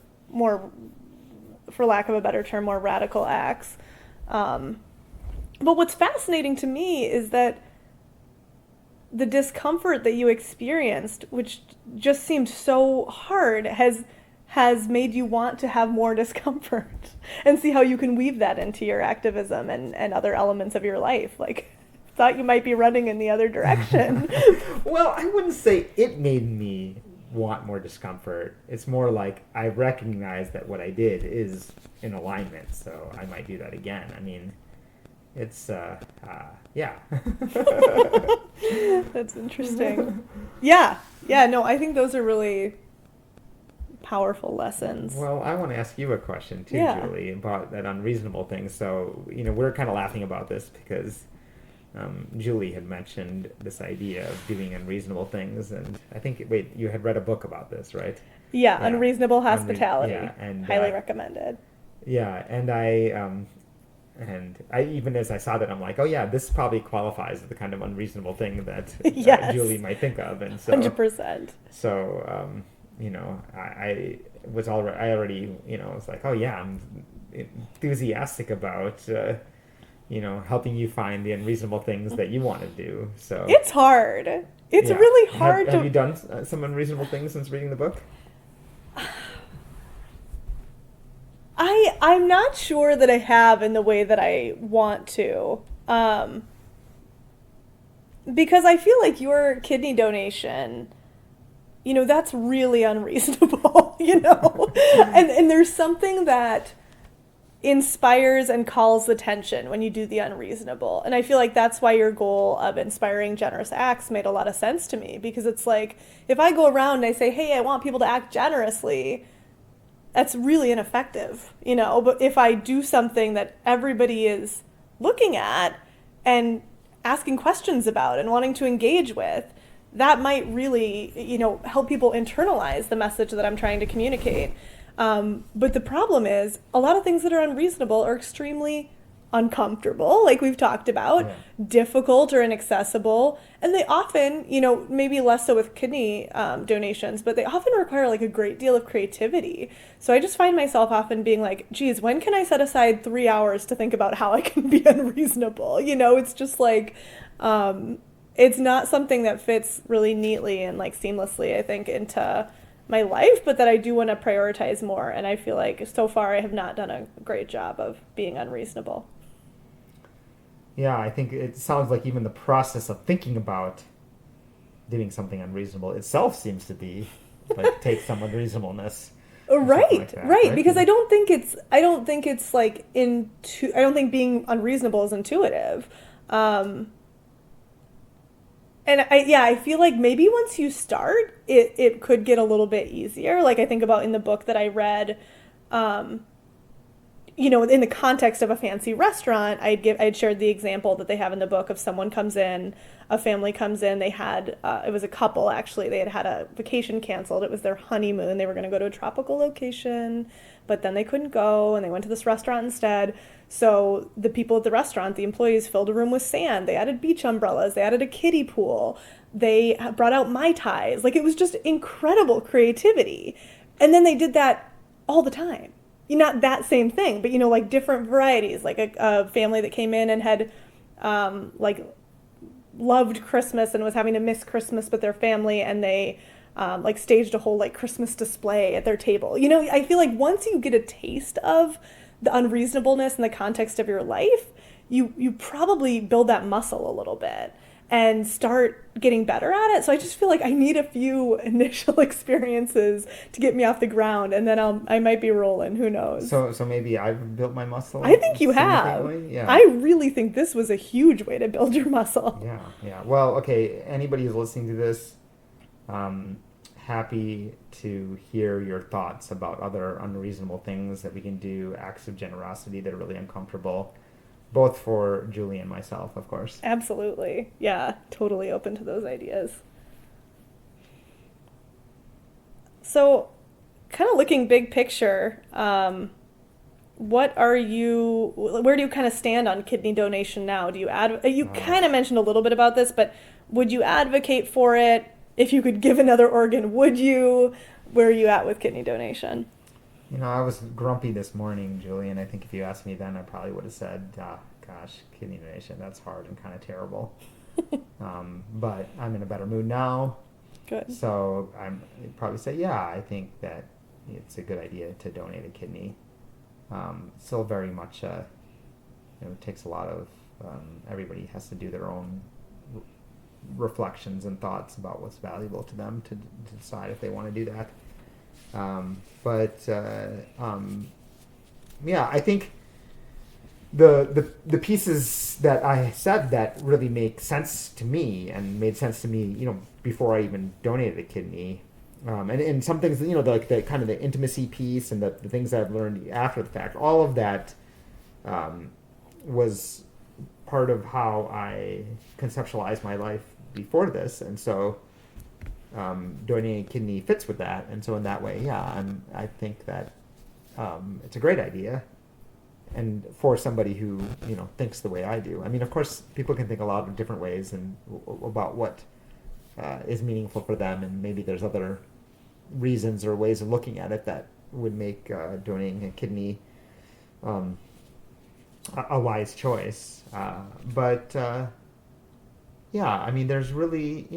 for lack of a better term, more radical acts. But what's fascinating to me is that the discomfort that you experienced, which just seemed so hard, has made you want to have more discomfort and see how you can weave that into your activism and other elements of your life. Like, thought you might be running in the other direction. Well, I wouldn't say it made me want more discomfort. It's more like I recognize that what I did is in alignment, so I might do that again. I mean, it's, yeah. That's interesting. Yeah. Yeah, no, I think those are really powerful lessons. Well, I want to ask you a question too, Yeah. Julie, about that unreasonable thing. So, we're kind of laughing about this because Julie had mentioned this idea of doing unreasonable things, and I think wait, you had read a book about this, right? Yeah, Yeah, Unreasonable Hospitality. yeah, and Highly recommended. yeah, and I even as I saw that, I'm like, oh yeah, this probably qualifies as the kind of unreasonable thing that Yes, Julie might think of, and 100%. you know, I was already, I already, you know, was like, oh yeah, I'm enthusiastic about, you know, helping you find the unreasonable things that you want to do. So It's hard. It's yeah, really hard have to. you done some unreasonable things since reading the book? I'm not sure that I have in the way that I want to. Because I feel like your kidney donation, that's really unreasonable, And there's something that inspires and calls attention when you do the unreasonable. And I feel like that's why your goal of inspiring generous acts made a lot of sense to me, because it's like if I go around and I say, "Hey, I want people to act generously," that's really ineffective, But if I do something that everybody is looking at and asking questions about and wanting to engage with, that might really, help people internalize the message that I'm trying to communicate. But the problem is, a lot of things that are unreasonable are extremely uncomfortable, like we've talked about, Yeah. difficult or inaccessible, and they often, maybe less so with kidney donations, but they often require like a great deal of creativity. So I just find myself often being like, geez, when can I set aside 3 hours to think about how I can be unreasonable? It's just like, it's not something that fits really neatly and like seamlessly, I think, into my life, but that I do want to prioritize more. And I feel like so far I have not done a great job of being unreasonable. Yeah, I think it sounds like even the process of thinking about doing something unreasonable itself seems to be like take some unreasonableness or something Right, like that, right. right? Because I don't think it's like I don't think being unreasonable is intuitive. Um, and I feel like maybe once you start, it could get a little bit easier. Like I think about in the book that I read, um, in the context of a fancy restaurant, I'd shared the example that they have in the book of someone comes in, a family comes in, they had, it was a couple actually, they had had a vacation canceled. It was their honeymoon. They were going to go to a tropical location, but then they couldn't go and they went to this restaurant instead. So the people at the restaurant, the employees filled a room with sand. They added beach umbrellas. They added a kiddie pool. They brought out Mai Tais. Like it was just incredible creativity. And then they did that all the time. Not that same thing, but like different varieties. Like a family that came in and had like loved Christmas and was having to miss Christmas with their family, and they like staged a whole like Christmas display at their table. I feel like once you get a taste of the unreasonableness in the context of your life, you probably build that muscle a little bit and start getting better at it. So I just feel like I need a few initial experiences to get me off the ground, and then I might be rolling. Who knows? So maybe I've built my muscle I think you have. significantly. Yeah. I really think this was a huge way to build your muscle. Yeah, yeah. Well, okay. Anybody who's listening to this, happy to hear your thoughts about other unreasonable things that we can do, acts of generosity that are really uncomfortable, both for Julie and myself, of course. Absolutely. Yeah, totally open to those ideas. So, kind of looking big picture, where do you kind of stand on kidney donation now? You kind of mentioned a little bit about this, but would you advocate for it? If you could give another organ, would you? Where are you at with kidney donation? I was grumpy this morning, Julie, and I think if you asked me then, I probably would have said, gosh, kidney donation, that's hard and kind of terrible. But I'm in a better mood now. Good. So I'd probably say, yeah, I think that it's a good idea to donate a kidney. Still very much, it takes a lot of, everybody has to do their own reflections and thoughts about what's valuable to them to decide if they want to do that. Yeah, I think the pieces that I said that really make sense to me and made sense to me, before I even donated a kidney. And some things, like the kind of the intimacy piece and the things that I've learned after the fact, all of that was part of how I conceptualized my life before this, and so donating a kidney fits with that. And so in that way, yeah, I think that it's a great idea, and for somebody who thinks the way I do. I mean, of course, people can think a lot of different ways and about what is meaningful for them, and maybe there's other reasons or ways of looking at it that would make donating a kidney um, a wise choice. But yeah, I mean, there's really,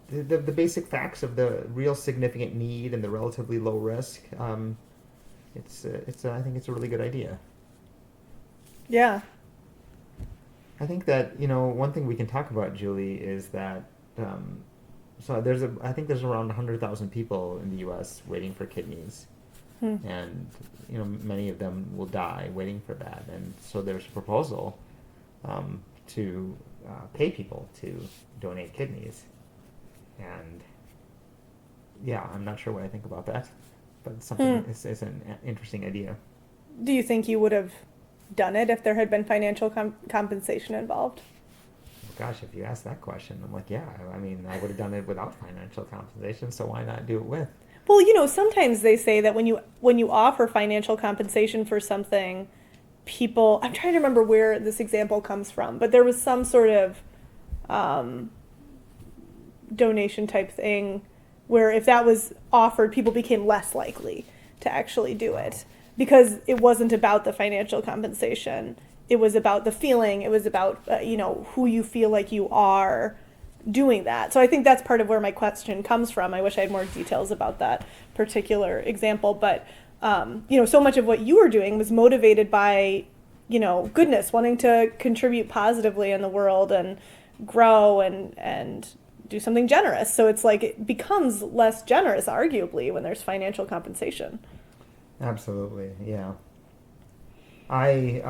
the basic facts of the real significant need and the relatively low risk. I think it's a really good idea. Yeah. I think that, one thing we can talk about, Julie, is that so I think there's around 100,000 people in the U.S. waiting for kidneys, Hmm. and many of them will die waiting for that. And so there's a proposal to pay people to donate kidneys, and yeah, I'm not sure what I think about that, but it's something. It's an interesting idea. Do you think you would have done it if there had been financial compensation involved? Gosh, if you ask that question, I'm like, yeah. I mean, I would have done it without financial compensation, so why not do it with? Well, sometimes they say that when you offer financial compensation for something, people, I'm trying to remember where this example comes from, but there was some sort of um, donation type thing where if that was offered, people became less likely to actually do it because it wasn't about the financial compensation. It was about the feeling. It was about who you feel like you are doing that. So I think that's part of where my question comes from. I wish I had more details about that particular example, but so much of what you were doing was motivated by goodness, wanting to contribute positively in the world and grow and do something generous. So it's like it becomes less generous, arguably, when there's financial compensation. Absolutely, yeah. I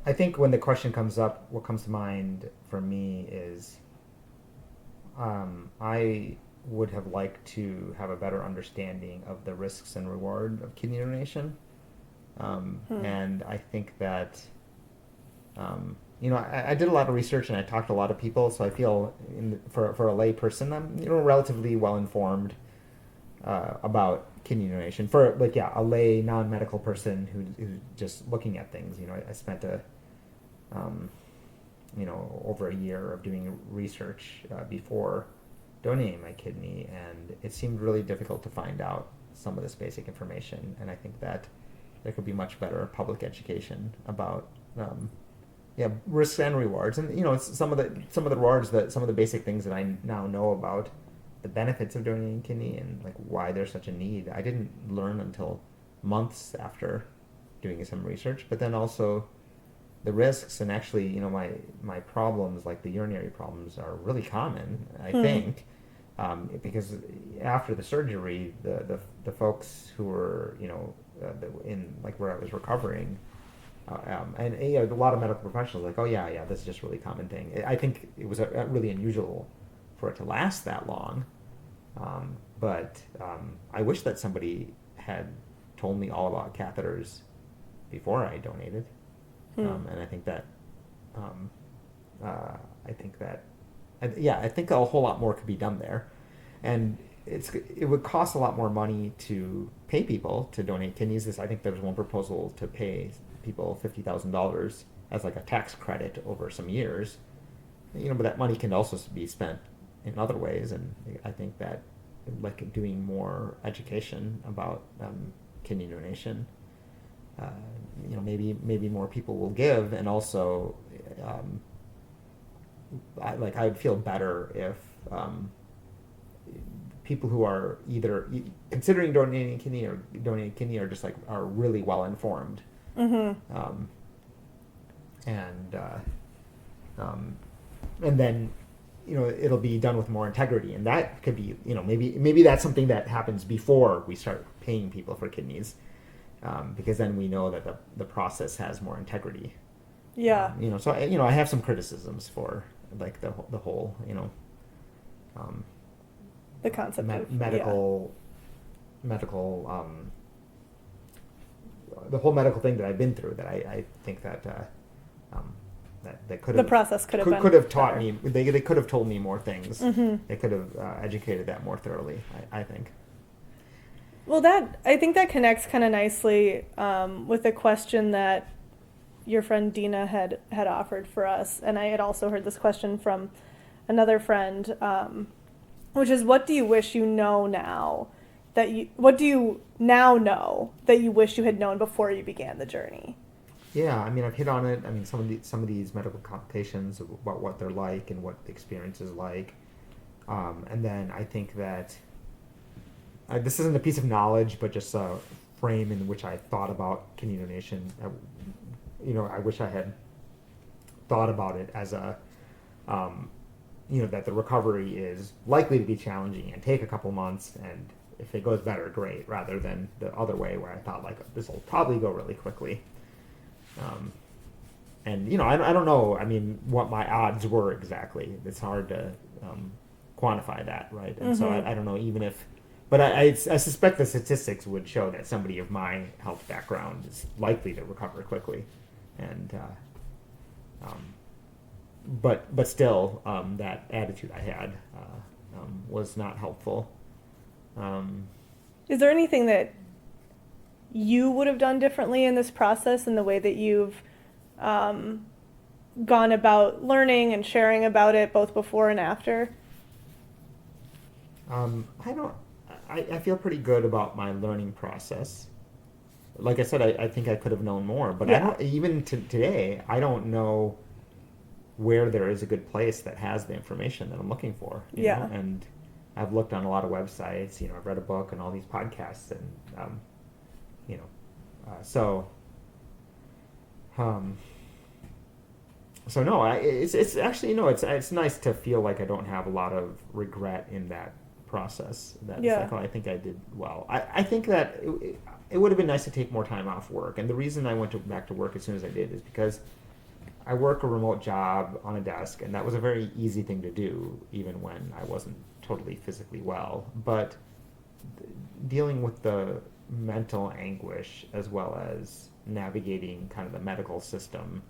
I think when the question comes up, what comes to mind for me is I would have liked to have a better understanding of the risks and reward of kidney donation. And I think that, I did a lot of research and I talked to a lot of people, so I feel for a lay person, I'm, relatively well informed about kidney donation. For like, yeah, a lay non-medical person who's just looking at things. I spent um, over a year of doing research before donating my kidney, and it seemed really difficult to find out some of this basic information. And I think that there could be much better public education about risks and rewards, and some of the rewards, that some of the basic things that I now know about the benefits of donating kidney and like why there's such a need. I didn't learn until months after doing some research, but then also the risks, and actually, my problems, like the urinary problems, are really common, I think, because after the surgery, the folks who were, in like where I was recovering, and a lot of medical professionals like, oh yeah, this is just a really common thing. I think it was really unusual for it to last that long, but I wish that somebody had told me all about catheters before I donated. And I think that, I think that, I think a whole lot more could be done there, and it would cost a lot more money to pay people to donate kidneys. I think there's one proposal to pay people $50,000 as like a tax credit over some years, but that money can also be spent in other ways, and I think that like doing more education about kidney donation. Maybe more people will give, and also, I would feel better if people who are either considering donating kidney are just like are really well informed, and and then it'll be done with more integrity, and that could be maybe that's something that happens before we start paying people for kidneys. Because then we know that the process has more integrity. Yeah. So I have some criticisms for like the whole The concept of medical the whole medical thing that I've been through, that I think that that could The have process could have been could have taught better. me. They could have told me more things. Mm-hmm. They could have educated that more thoroughly. I think. Well, I think that connects kind of nicely with the question that your friend Dina had offered for us, and I had also heard this question from another friend, which is, what do you wish you know now what do you now know that you wish you had known before you began the journey? Yeah, I mean, I've hit on it. I mean, some of these medical complications, about what they're like and what the experience is like, and then I think that this isn't a piece of knowledge, but just a frame in which I thought about kidney donation. I wish I had thought about it as that the recovery is likely to be challenging and take a couple months, and if it goes better, great, rather than the other way where I thought, like, this will probably go really quickly. I don't know, I mean, what my odds were exactly. It's hard to quantify that, right? And so I don't know, even if, but I suspect the statistics would show that somebody of my health background is likely to recover quickly. And, but still, that attitude I had was not helpful. Is there anything that you would have done differently in this process, in the way that you've gone about learning and sharing about it, both before and after? I feel pretty good about my learning process. Like I said, I think I could have known more, but Yeah. even today, I don't know where there is a good place that has the information that I'm looking for. You know? And I've looked on a lot of websites, I've read a book and all these podcasts, and so no, it's actually, it's nice to feel like I don't have a lot of regret in that process. That it's like, I think I did well. I think that it would have been nice to take more time off work, and the reason I went back to work as soon as I did is because I work a remote job on a desk, and that was a very easy thing to do, even when I wasn't totally physically well. But dealing with the mental anguish, as well as navigating kind of the medical system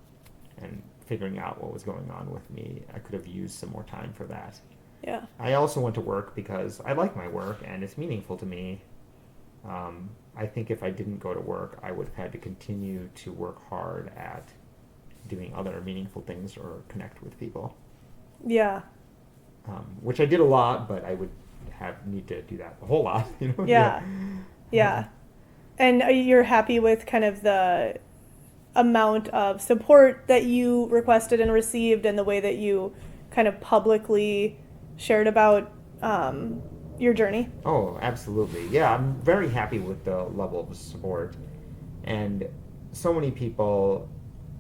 and figuring out what was going on with me, I could have used some more time for that. Yeah. I also went to work because I like my work and it's meaningful to me. I think if I didn't go to work, I would have had to continue to work hard at doing other meaningful things or connect with people. Yeah. Which I did a lot, but I would need to do that a whole lot. Yeah. Yeah. And you're happy with kind of the amount of support that you requested and received, and the way that you kind of publicly shared about your journey? Oh, absolutely. Yeah, I'm very happy with the level of support. And so many people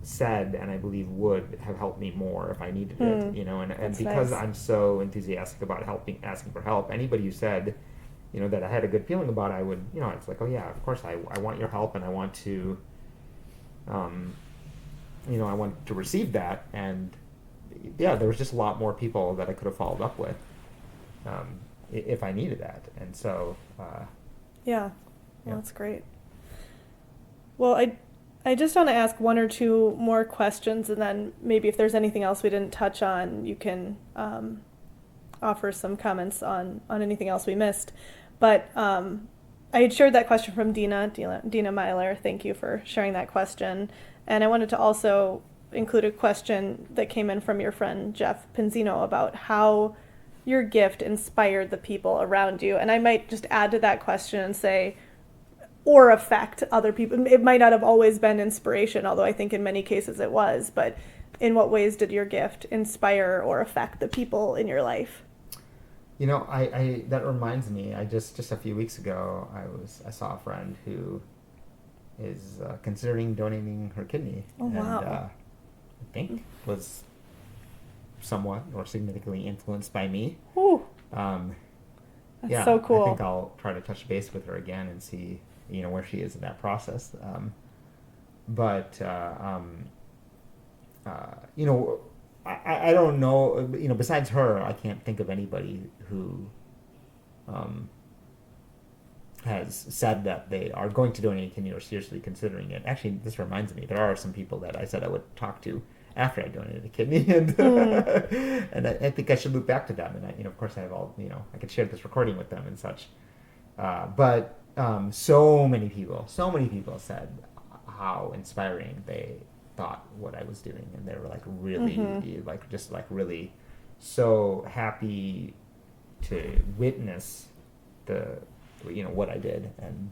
said, and I believe would have helped me more if I needed it, and because nice. I'm so enthusiastic about asking for help, anybody who said, that I had a good feeling about, I would, it's like, oh yeah, of course I want your help, and I want to, I want to receive that. And yeah, there was just a lot more people that I could have followed up with, if I needed that. And so, yeah, well, that's great. Well, I just want to ask one or two more questions, and then maybe if there's anything else we didn't touch on, you can offer some comments on anything else we missed. But I had shared that question from Dina Meiler. Thank you for sharing that question. And I wanted to also include a question that came in from your friend Jeff Pinzino about how your gift inspired the people around you. And I might just add to that question and say, or affect other people. It might not have always been inspiration, although I think in many cases it was. But in what ways did your gift inspire or affect the people in your life? I that reminds me. I just a few weeks ago, I saw a friend who is considering donating her kidney. Oh, wow. And I think was somewhat or significantly influenced by me. Ooh. That's so cool. I think I'll try to touch base with her again and see, where she is in that process. I don't know, besides her, I can't think of anybody who has said that they are going to donate a kidney or seriously considering it. Actually, this reminds me, there are some people that I said I would talk to after I donated a kidney, and and I think I should loop back to them. And of course, I have all I could share this recording with them and such. But so many people said how inspiring they thought what I was doing, and they were like really like really so happy to witness the what I did, and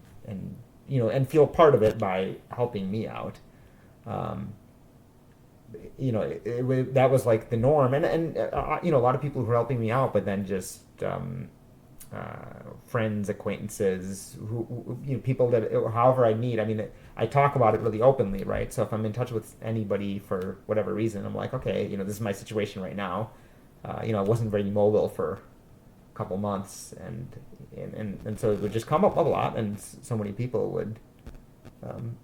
feel part of it by helping me out. That was like the norm, and a lot of people who were helping me out, but then just friends, acquaintances, who people that however I need. I mean, I talk about it really openly, right? So if I'm in touch with anybody for whatever reason, I'm like, okay, this is my situation right now. I wasn't very mobile for a couple months, and so it would just come up a lot, and so many people would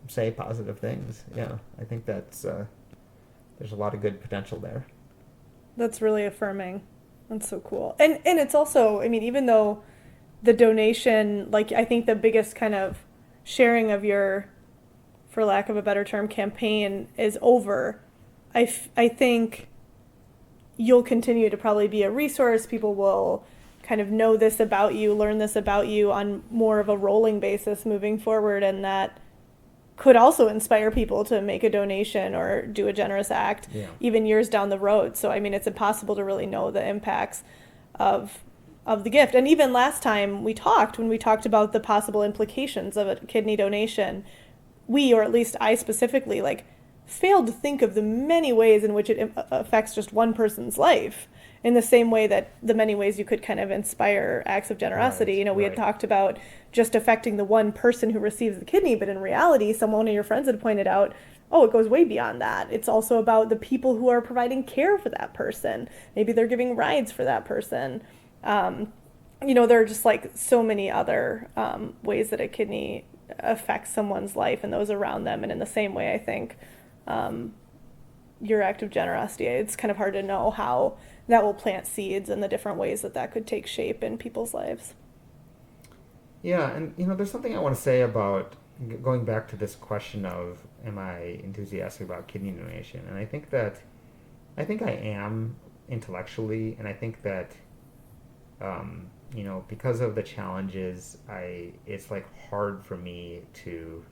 say positive things. Yeah, I think that's there's a lot of good potential there. That's really affirming. That's so cool. And it's also, I mean, even though the donation, like I think the biggest kind of sharing of your, for lack of a better term, campaign is over, I think you'll continue to probably be a resource. People will kind of know this about you, learn this about you on more of a rolling basis moving forward, and that could also inspire people to make a donation or do a generous act even years down the road. So I mean, it's impossible to really know the impacts of the gift. And even last time when we talked about the possible implications of a kidney donation, we, or at least I specifically, like failed to think of the many ways in which it affects just one person's life, in the same way that the many ways you could kind of inspire acts of generosity. We had talked about just affecting the one person who receives the kidney, but in reality, one of your friends had pointed out, oh, it goes way beyond that. It's also about the people who are providing care for that person. Maybe they're giving rides for that person. There are just like so many other ways that a kidney affects someone's life and those around them. And in the same way, I think your act of generosity, it's kind of hard to know how that will plant seeds and the different ways that could take shape in people's lives. Yeah, and there's something I want to say about going back to this question of, am I enthusiastic about kidney donation? And I think I am intellectually, and I think that because of the challenges, it's like hard for me to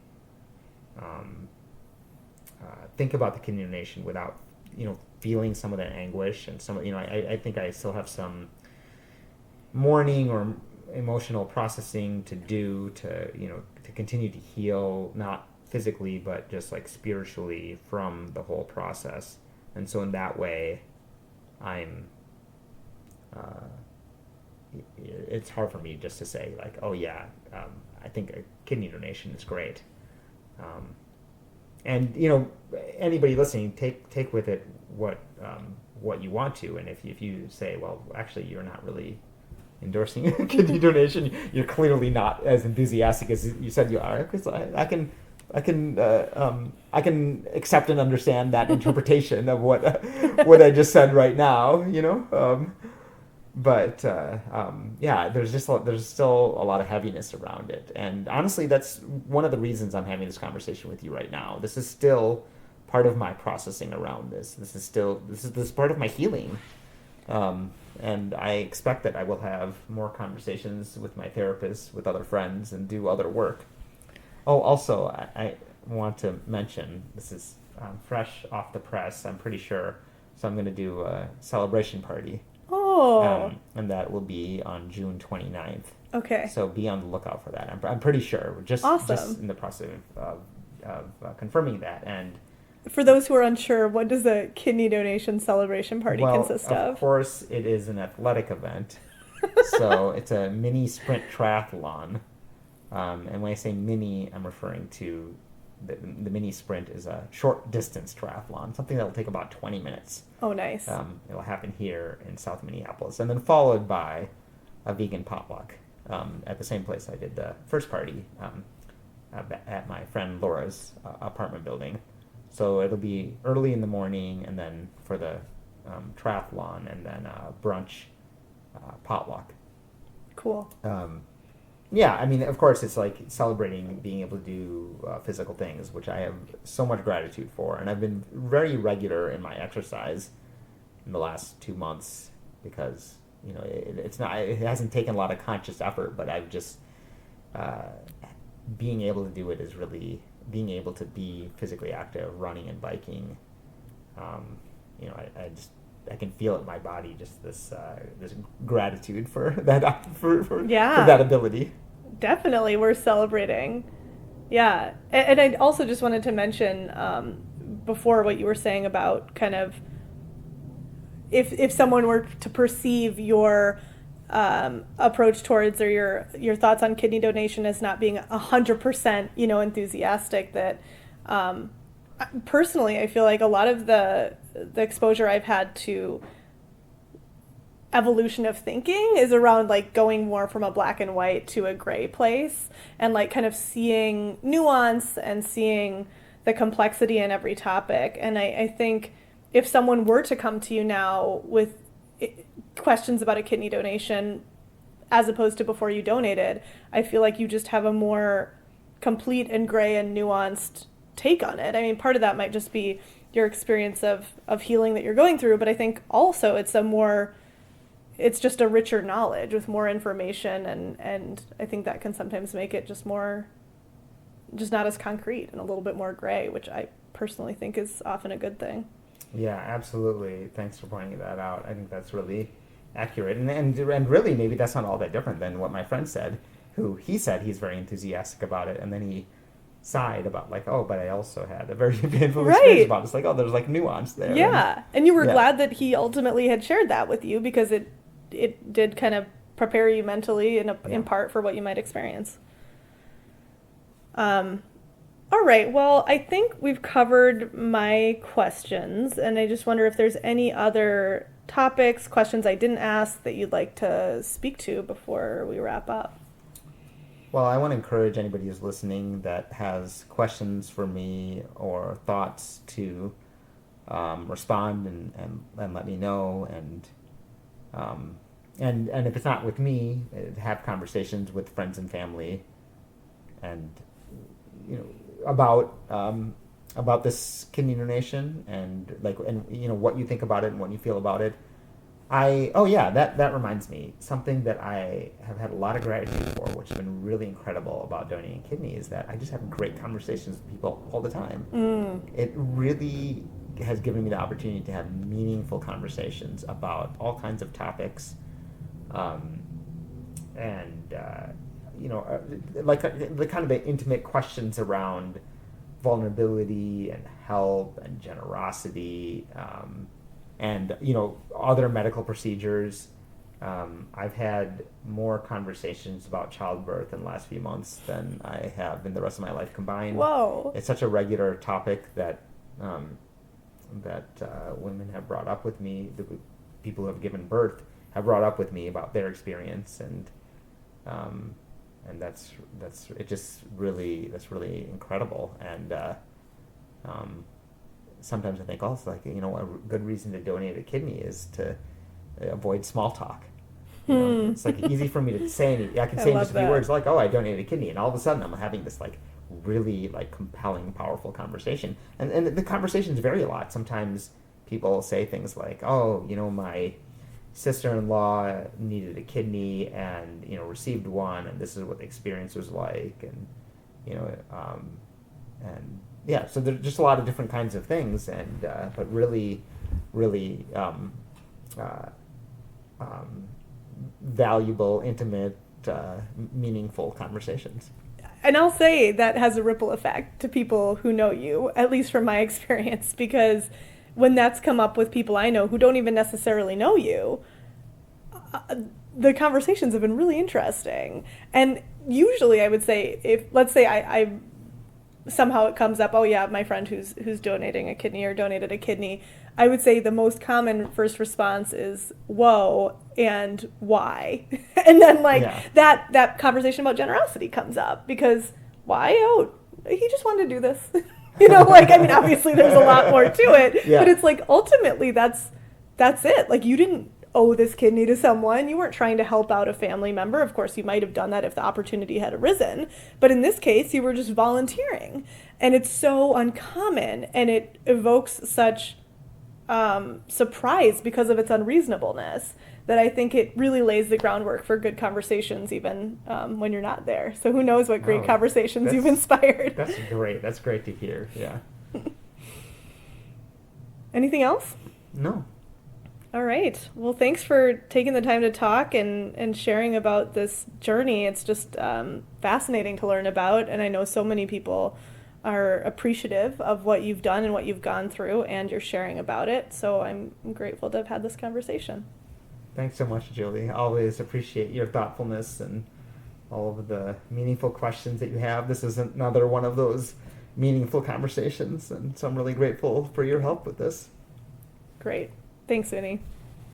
think about the kidney donation without feeling some of that anguish, and some I think I still have some mourning or emotional processing to do to continue to heal, not physically but just like spiritually, from the whole process. And so in that way, I'm it's hard for me just to say like, oh yeah, I think a kidney donation is great. And anybody listening, take with it what you want to. And if you say, well, actually you're not really endorsing a kidney donation, you're clearly not as enthusiastic as you said you are, because I can accept and understand that interpretation of what I just said right now. But there's still a lot of heaviness around it, and honestly, that's one of the reasons I'm having this conversation with you right now. This is still part of my processing around this. This is part of my healing, and I expect that I will have more conversations with my therapist, with other friends, and do other work. Oh, also, I want to mention, this is fresh off the press, I'm pretty sure. So I'm going to do a celebration party. Oh. And that will be on June 29th. Okay. So be on the lookout for that. I'm pretty sure. We're just in the process of confirming that. And for those who are unsure, what does a kidney donation celebration party consist of? Of course, it is an athletic event. So it's a mini sprint triathlon. And when I say mini, I'm referring to the mini sprint is a short distance triathlon, something that will take about 20 minutes. Oh, nice. It'll happen here in South Minneapolis, and then followed by a vegan potluck at the same place I did the first party, at my friend Laura's apartment building. So it'll be early in the morning, and then for the triathlon, and then brunch potluck. Cool. yeah, I mean, of course, it's like celebrating being able to do physical things, which I have so much gratitude for, and I've been very regular in my exercise in the last 2 months because it's not, it hasn't taken a lot of conscious effort, but I've just uh, being able to do it is really being able to be physically active, running and biking. I just I can feel it in my body, just this gratitude for that for Yeah, that ability. definitely. We're celebrating. Yeah. And I also just wanted to mention before what you were saying about kind of if someone were to perceive your approach towards or your thoughts on kidney donation as not being 100% enthusiastic, that personally I feel like a lot of the exposure I've had to evolution of thinking is around like going more from a black and white to a gray place, and like kind of seeing nuance and seeing the complexity in every topic. And I think if someone were to come to you now with questions about a kidney donation as opposed to before you donated, I feel like you just have a more complete and gray and nuanced take on it. I mean, part of that might just be your experience of healing that you're going through, but I think also it's just a richer knowledge with more information, and I think that can sometimes make it just not as concrete and a little bit more gray, which I personally think is often a good thing. Yeah, absolutely. Thanks for pointing that out. I think that's really accurate, and really maybe that's not all that different than what my friend said, who he said he's very enthusiastic about it, and then he sighed about like, oh, but I also had a very painful experience about it. It's like, oh, there's like nuance there. Yeah, and you were glad that he ultimately had shared that with you, because it did kind of prepare you mentally in part for what you might experience. All right, well, I think we've covered my questions, and I just wonder if there's any other topics, questions I didn't ask that you'd like to speak to before we wrap up. Well, I want to encourage anybody who's listening that has questions for me or thoughts to respond and let me know, and if it's not with me, have conversations with friends and family, and about this kidney donation, and what you think about it and what you feel about it. That reminds me, something that I have had a lot of gratitude for, which has been really incredible about donating a kidney, is that I just have great conversations with people all the time. It really has given me the opportunity to have meaningful conversations about all kinds of topics, like the kind of the intimate questions around vulnerability and help and generosity, and other medical procedures. I've had more conversations about childbirth in the last few months than I have in the rest of my life combined. Whoa! It's such a regular topic that women have brought up with me. The people who have given birth have brought up with me about their experience, and that's really incredible. And sometimes I think also, like, a good reason to donate a kidney is to avoid small talk. It's like easy for me to say I can say in just a few words like, oh, I donated a kidney, and all of a sudden I'm having this like really like compelling, powerful conversation, and the conversations vary a lot. Sometimes people say things like, oh, my sister-in-law needed a kidney and received one, and this is what the experience was like, and so there's just a lot of different kinds of things, and but really valuable, intimate, meaningful conversations. And I'll say that has a ripple effect to people who know you, at least from my experience, because when that's come up with people I know who don't even necessarily know you, the conversations have been really interesting. And usually I would say, if let's say I somehow it comes up, oh yeah, my friend who's donating a kidney or donated a kidney, I would say the most common first response is, whoa, and why? And then that conversation about generosity comes up, because why? Oh, he just wanted to do this. Obviously there's a lot more to it, but it's like ultimately that's it. Like, you didn't owe this kidney to someone. You weren't trying to help out a family member. Of course, you might have done that if the opportunity had arisen. But in this case, you were just volunteering. And it's so uncommon, and it evokes such surprise because of its unreasonableness that I think it really lays the groundwork for good conversations even when you're not there. So who knows what great conversations you've inspired. That's great. That's great to hear. Yeah. Anything else? No. All right. Well, thanks for taking the time to talk and sharing about this journey. It's just fascinating to learn about, and I know so many people are appreciative of what you've done and what you've gone through, and you're sharing about it. So I'm grateful to have had this conversation. Thanks so much, Julie. I always appreciate your thoughtfulness and all of the meaningful questions that you have. This is another one of those meaningful conversations, and so I'm really grateful for your help with this. Great. Thanks, Vinny.